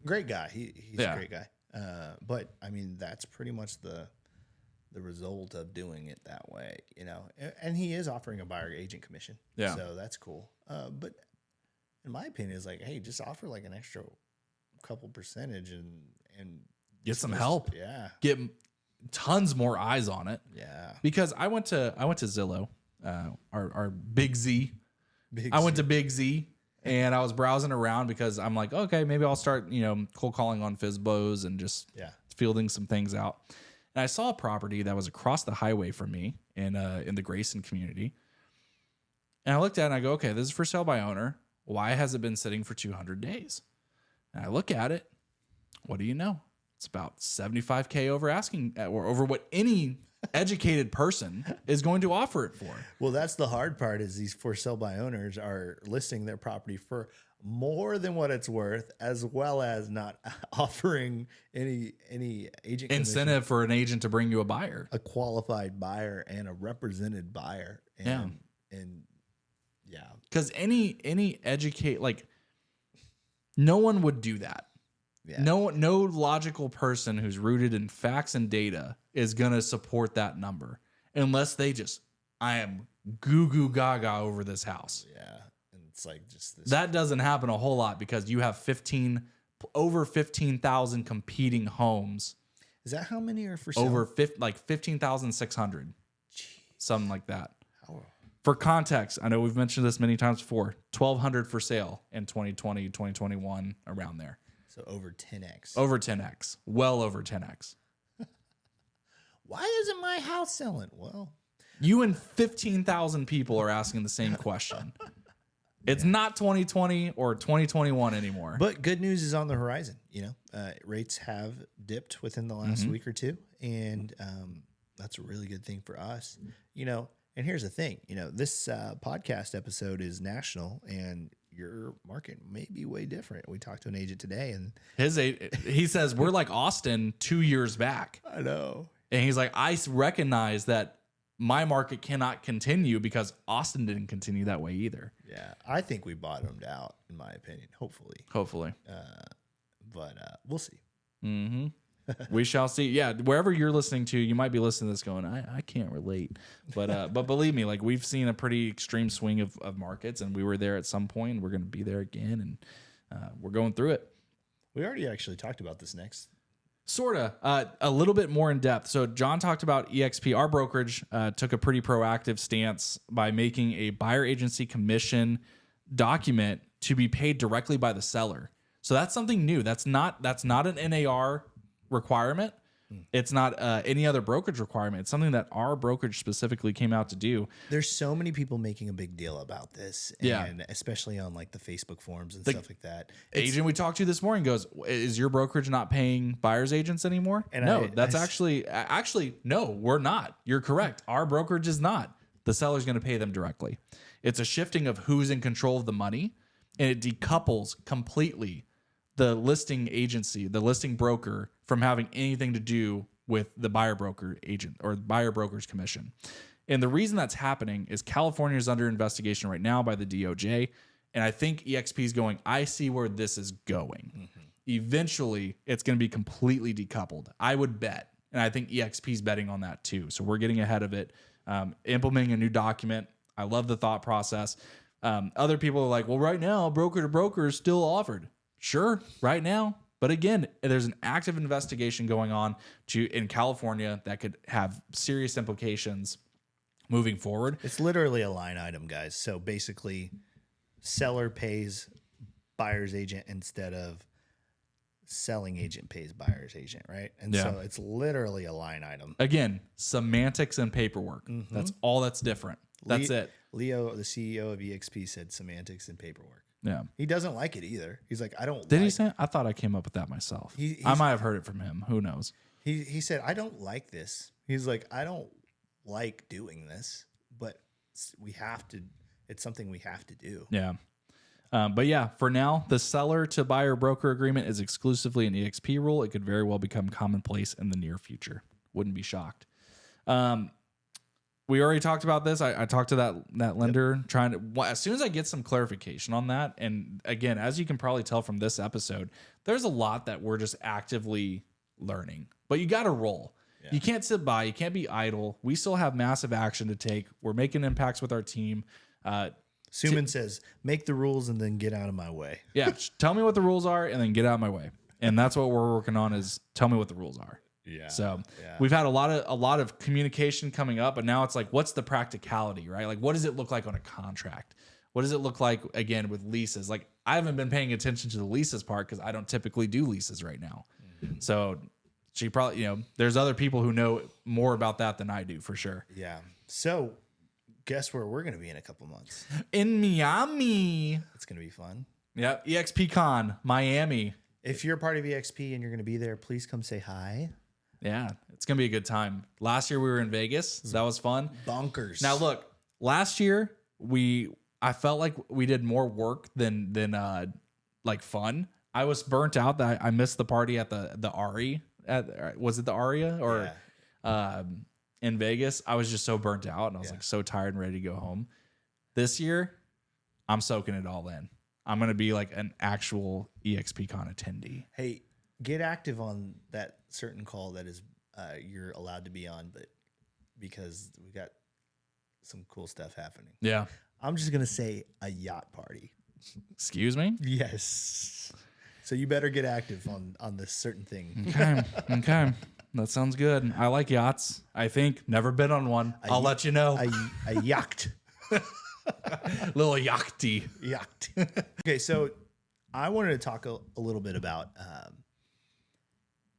great guy. He's a great guy. But I mean, that's pretty much the result of doing it that way, and he is offering a buyer agent commission. Yeah. So that's cool. But in my opinion, it's like, hey, just offer like an extra couple percentage and get some help. Yeah. Get tons more eyes on it. Yeah. Because I went to Zillow, our Big Z. I went to Big Z and I was browsing around because I'm like, okay, maybe I'll start, cold calling on FSBOs and just fielding some things out. And I saw a property that was across the highway from me in the Grayson community. And I looked at it and I go, okay, this is for sale by owner. Why has it been sitting for 200 days? And I look at it. What do you know? It's about $75K over asking, or over what any educated person is going to offer it for. Well, that's the hard part, is these for sale by owners are listing their property for more than what it's worth, as well as not offering any agent incentive for an agent to bring you a buyer, a qualified buyer and a represented buyer. And because any educate, like, no one would do that. Yeah. No logical person who's rooted in facts and data is gonna support that number unless they just, I am goo goo gaga over this house. Yeah. It's like just this. That doesn't happen a whole lot because you have over 15,000 competing homes. Is that how many are for sale? Over 15,600, something like that. How? For context, I know we've mentioned this many times before. 1,200 for sale in 2020, 2021, around there. So over 10x. Over 10x. Well over 10x. Why isn't my house selling? Well, you and 15,000 people are asking the same question. It's not 2020 or 2021 anymore. But good news is on the horizon. Rates have dipped within the last week or two, and that's a really good thing for us. And here's the thing. This podcast episode is national, and your market may be way different. We talked to an agent today, and he says we're like Austin 2 years back. I know And he's like, I recognize that my market cannot continue because Austin didn't continue that way either. Yeah, I think we bottomed out, in my opinion. Hopefully, but we'll see. Mm-hmm. We shall see. Yeah, wherever you're listening to, you might be listening to this going, I can't relate. But believe me, like we've seen a pretty extreme swing of markets, and we were there at some point. And we're going to be there again, and we're going through it. We already actually talked about this next. Sorta, a little bit more in depth. So John talked about EXP. Our brokerage took a pretty proactive stance by making a buyer agency commission document to be paid directly by the seller. So that's something new. That's not an NAR requirement. It's not any other brokerage requirement. It's something that our brokerage specifically came out to do. There's so many people making a big deal about this, and especially on like the Facebook forums and stuff like that. Agent we talked to this morning goes, "Is your brokerage not paying buyers agents anymore?" And no, actually no, we're not. You're correct. Our brokerage is not. The seller's going to pay them directly. It's a shifting of who's in control of the money, and it decouples completely the listing agency, the listing broker, from having anything to do with the buyer broker agent or buyer broker's commission. And the reason that's happening is California is under investigation right now by the DOJ. And I think EXP is going, I see where this is going. Mm-hmm. Eventually, it's going to be completely decoupled. I would bet. And I think EXP is betting on that too. So we're getting ahead of it, implementing a new document. I love the thought process. Other people are like, well, right now, broker to broker is still offered. Sure, right now. But again, there's an active investigation going on in California that could have serious implications moving forward. It's literally a line item, guys. So basically, seller pays buyer's agent instead of selling agent pays buyer's agent, right? And so it's literally a line item. Again, semantics and paperwork. Mm-hmm. That's all that's different. That's it. Leo, the CEO of EXP, said semantics and paperwork. Yeah. He doesn't like it either. He's like, I don't Did he say? I thought I came up with that myself. I might have heard it from him. Who knows? He said, I don't like this. He's like, I don't like doing this, but we have to. It's something we have to do. Yeah. But yeah, for now, the seller to buyer broker agreement is exclusively an EXP rule. It could very well become commonplace in the near future. Wouldn't be shocked. We already talked about this. I talked to that lender trying to, as soon as I get some clarification on that. And again, as you can probably tell from this episode, there's a lot that we're just actively learning, but you got to roll. Yeah. You can't sit by, you can't be idle. We still have massive action to take. We're making impacts with our team. Suman says, make the rules and then get out of my way. Yeah. Tell me what the rules are and then get out of my way. And that's what we're working on is tell me what the rules are. Yeah. So we've had a lot of communication coming up, but now it's like, what's the practicality, right? Like, what does it look like on a contract? What does it look like again with leases? Like, I haven't been paying attention to the leases part because I don't typically do leases right now. Mm-hmm. So she probably, there's other people who know more about that than I do for sure. Yeah. So guess where we're going to be in a couple months? In Miami. It's going to be fun. Yeah. EXP Con, Miami. If you're a part of EXP and you're going to be there, please come say hi. Yeah, it's going to be a good time. Last year we were in Vegas. So that was fun. Bonkers. Now look, last year I felt like we did more work than like fun. I was burnt out that I missed the party at the Ari. Was it the Aria or in Vegas? I was just so burnt out and I was like so tired and ready to go home. This year, I'm soaking it all in. I'm going to be like an actual EXP Con attendee. Hey, get active on that certain call that is you're allowed to be on, but because we got some cool stuff happening. Yeah. I'm just going to say a yacht party. Excuse me? Yes. So you better get active on this certain thing. Okay. That sounds good. I like yachts. I think. Never been on one. I'll let you know. A yacht. Little yachty. Yacht. Okay, so I wanted to talk a little bit about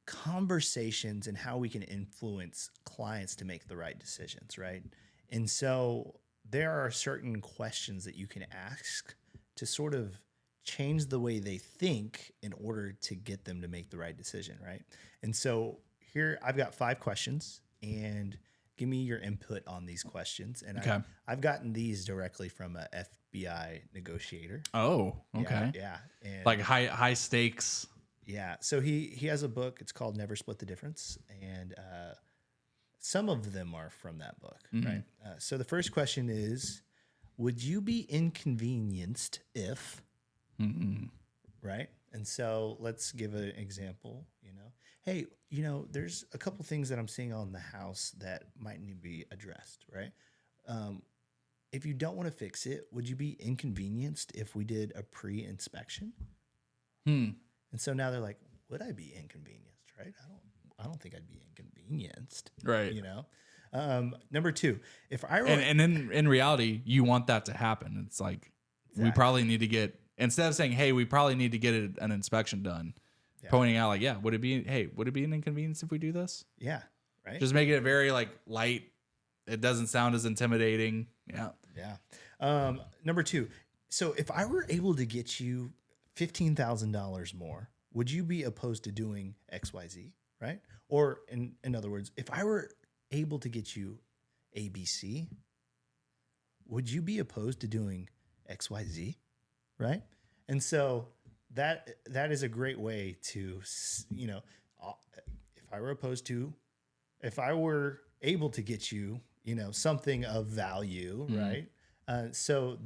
conversations and how we can influence clients to make the right decisions, right? And so there are certain questions that you can ask to sort of change the way they think in order to get them to make the right decision, right? And so here I've got 5 questions, and give me your input on these questions. And okay. I've gotten these directly from a FBI negotiator. Oh, okay. Yeah. And like high stakes. Yeah. So he has a book. It's called Never Split the Difference. And some of them are from that book, Mm-hmm. right? So the first question is, would you be inconvenienced if, right? And so let's give an example, hey, there's a couple things that I'm seeing on the house that might need to be addressed, right? If you don't want to fix it, would you be inconvenienced if we did a pre-inspection? And so now they're like, would I be inconvenienced, right? I don't think I'd be inconvenienced, Right. Number two, if I were, And in reality, you want that to happen. It's like we probably need to get, instead of saying, hey, we probably need to get an inspection done, pointing out like, would it be an inconvenience if we do this? yeah, right. Just making it very like light. It doesn't sound as intimidating. Yeah. Yeah. Number two, so if I were able to get you $15,000 more, would you be opposed to doing XYZ, right? Or in other words, if I were able to get you ABC, would you be opposed to doing XYZ, right? And so that is a great way to, if I were able to get you, something of value, right? So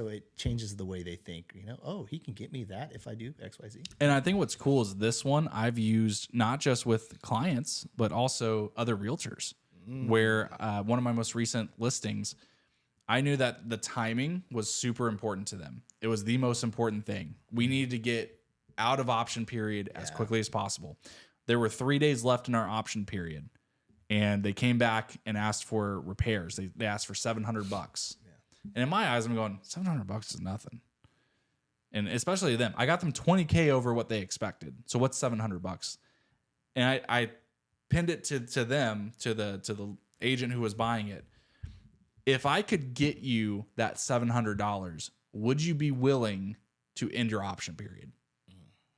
it changes the way they think, oh, he can get me that if I do XYZ. And I think what's cool is this one I've used not just with clients, but also other realtors, where one of my most recent listings, I knew that the timing was super important to them. It was the most important thing. We needed to get out of option period as quickly as possible. There were 3 days left in our option period, and they came back and asked for repairs. They asked for $700. And in my eyes, I'm going, $700 is nothing. And especially them, I got them $20K over what they expected. So what's $700? And I pinned it to them, to the agent who was buying it. If I could get you that $700, would you be willing to end your option period?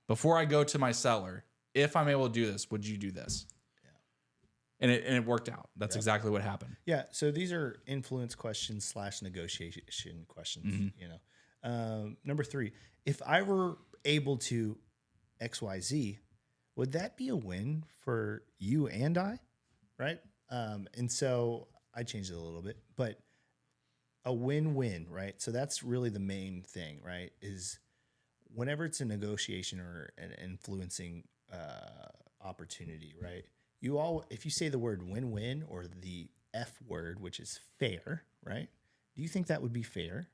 Before I go to my seller, if I'm able to do this, would you do this? And it worked out. That's exactly what happened. Yeah. So these are influence questions / negotiation questions. Number three, if I were able to XYZ, would that be a win for you and I? Right. And so I changed it a little bit, but a win-win, right? So that's really the main thing, right? Is whenever it's a negotiation or an influencing opportunity, right? If you say the word win-win or the F word, which is fair, right? Do you think that would be fair?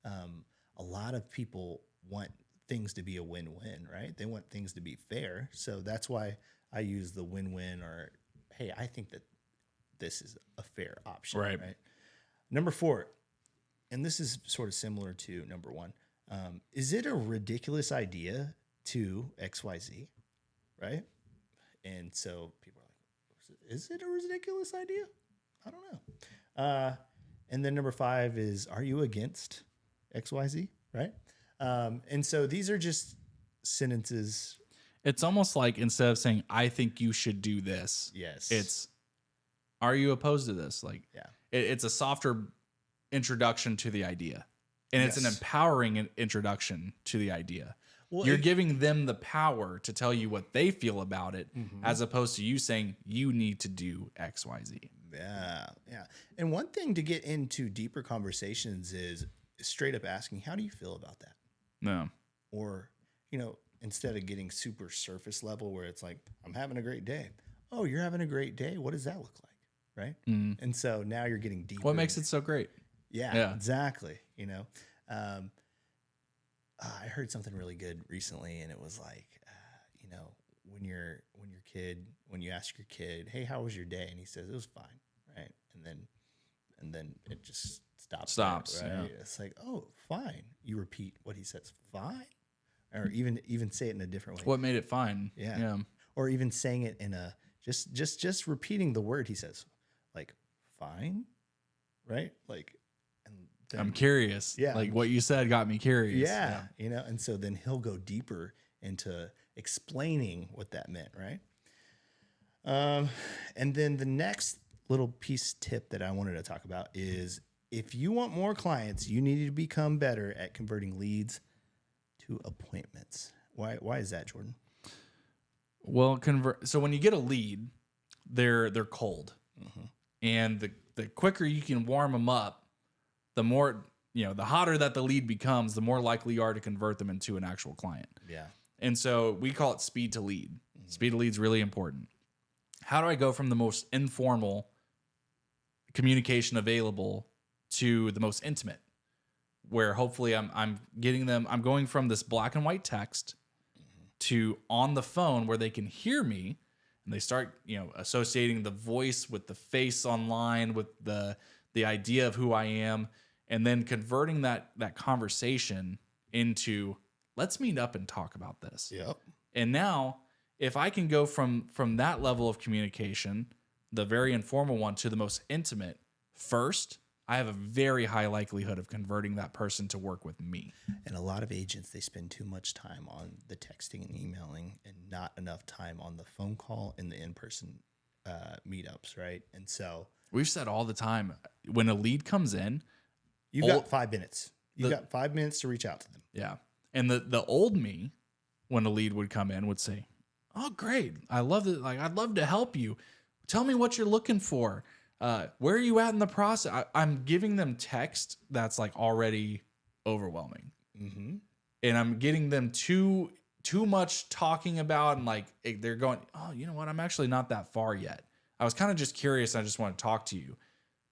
A lot of people want things to be a win-win, right? They want things to be fair. So that's why I use the win-win or, hey, I think that this is a fair option, right? Number four, and this is sort of similar to number one. Is it a ridiculous idea to XYZ, right? And so people are like, is it a ridiculous idea? I don't know. And then number five is, are you against XYZ, right? And so these are just sentences. It's almost like instead of saying, I think you should do this, it's, are you opposed to this? Like, it's a softer introduction to the idea. And it's an empowering introduction to the idea. Well, you're giving them the power to tell you what they feel about it, as opposed to you saying you need to do X, Y, Z. Yeah. And one thing to get into deeper conversations is straight up asking, how do you feel about that? No. Or, instead of getting super surface level where it's like, I'm having a great day. Oh, you're having a great day. What does that look like? Right. And so now you're getting deeper. What makes it so great? Yeah. Exactly. I heard something really good recently, and it was like, when you ask your kid, hey, how was your day? And he says, it was fine. Right. And then it just stops. There, right. Yeah. It's like, oh, fine. You repeat what he says, fine. Or even say it in a different way. What made it fine? Yeah. Or even saying it in a, just repeating the word he says, like, fine. Right. Like, then, I'm curious. Yeah. Like what you said got me curious. Yeah. And so then he'll go deeper into explaining what that meant. Right. And then the next little tip that I wanted to talk about is, if you want more clients, you need to become better at converting leads to appointments. Why is that, Jordan? Well, so when you get a lead, they're cold. And the quicker you can warm them up, the more, the hotter that the lead becomes, the more likely you are to convert them into an actual client. Yeah. And so we call it speed to lead. Speed to lead is really important. How do I go from the most informal communication available to the most intimate, where hopefully I'm getting them, I'm going from this black and white text to on the phone where they can hear me and they start, associating the voice with the face online, with the idea of who I am, and then converting that conversation into, let's meet up and talk about this. Yep. And now, if I can go from that level of communication, the very informal one, to the most intimate first, I have a very high likelihood of converting that person to work with me. And a lot of agents, they spend too much time on the texting and emailing and not enough time on the phone call and the in-person meetups, right? And so we've said all the time, when a lead comes in, you've got 5 minutes. You've got 5 minutes to reach out to them. Yeah. And the old me, when a lead would come in, would say, "Oh, great. I love it. Like, I'd love to help you. Tell me what you're looking for. Where are you at in the process?" I'm giving them text that's like already overwhelming. Mm-hmm. And I'm getting them too much talking about, and like they're going, "Oh, you know what? I'm actually not that far yet. I was kind of just curious. I just want to talk to you."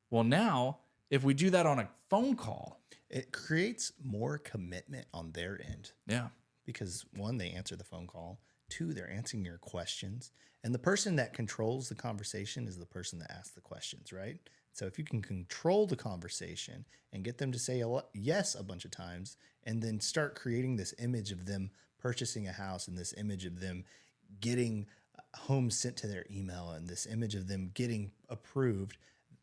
Well, now if we do that on a phone call, it creates more commitment on their end. Yeah. Because 1, they answer the phone call. 2, they're answering your questions. And the person that controls the conversation is the person that asks the questions, right? So if you can control the conversation and get them to say yes a bunch of times, and then start creating this image of them purchasing a house, and this image of them getting homes sent to their email, and this image of them getting approved,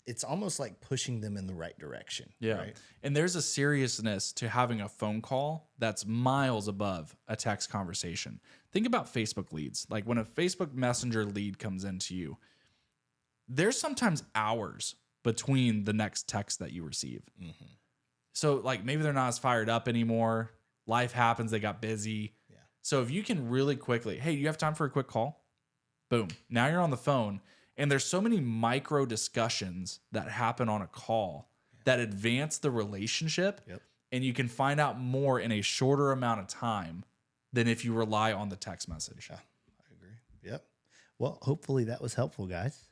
it's almost like pushing them in the right direction. Yeah. Right? And there's a seriousness to having a phone call that's miles above a text conversation. Think about Facebook leads. Like, when a Facebook Messenger lead comes into you, there's sometimes hours between the next text that you receive. Mm-hmm. So like, maybe they're not as fired up anymore. Life happens. They got busy. Yeah. So if you can really quickly, "Hey, you have time for a quick call?" Boom. Now you're on the phone. And there's so many micro discussions that happen on a call that advance the relationship. Yep. And you can find out more in a shorter amount of time than if you rely on the text message. Yeah, I agree. Yep. Well, hopefully that was helpful, guys.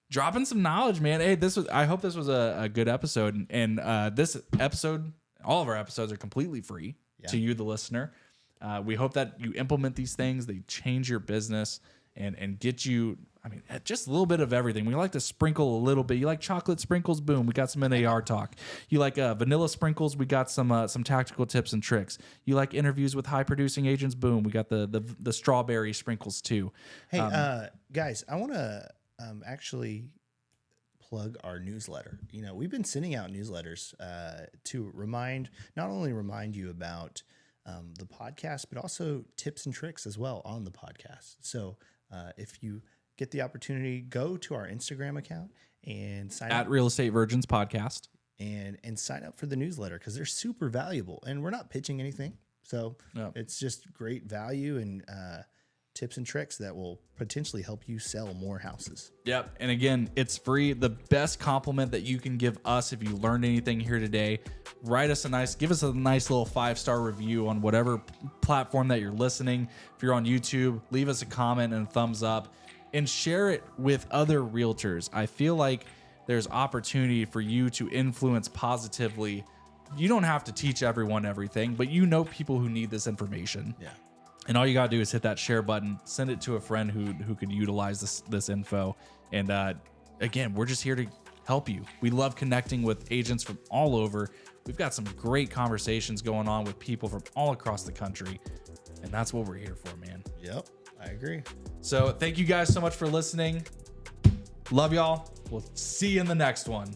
Dropping some knowledge, man. Hey, I hope this was a good episode. And this episode, all of our episodes are completely free to you, the listener. We hope that you implement these things. They change your business and get you, just a little bit of everything. We like to sprinkle a little bit. You like chocolate sprinkles? Boom, we got some NAR talk. You like vanilla sprinkles? We got some tactical tips and tricks. You like interviews with high producing agents? Boom, we got the strawberry sprinkles too. Hey, guys, I want to actually plug our newsletter. We've been sending out newsletters to not only remind you about the podcast, but also tips and tricks as well on the podcast. So if you get the opportunity, go to our Instagram account and sign up at Real Estate Virgins Podcast and sign up for the newsletter, because they're super valuable, and we're not pitching anything. So it's just great value and tips and tricks that will potentially help you sell more houses. Yep. And again, it's free. The best compliment that you can give us, if you learned anything here today, give us a nice little 5-star review on whatever platform that you're listening. If you're on YouTube, leave us a comment and a thumbs up, and share it with other realtors. I feel like there's opportunity for you to influence positively. You don't have to teach everyone everything, but people who need this information. Yeah. And all you got to do is hit that share button, send it to a friend who could utilize this info. And again, we're just here to help you. We love connecting with agents from all over. We've got some great conversations going on with people from all across the country. And that's what we're here for, man. Yep, I agree. So thank you guys so much for listening. Love y'all. We'll see you in the next one.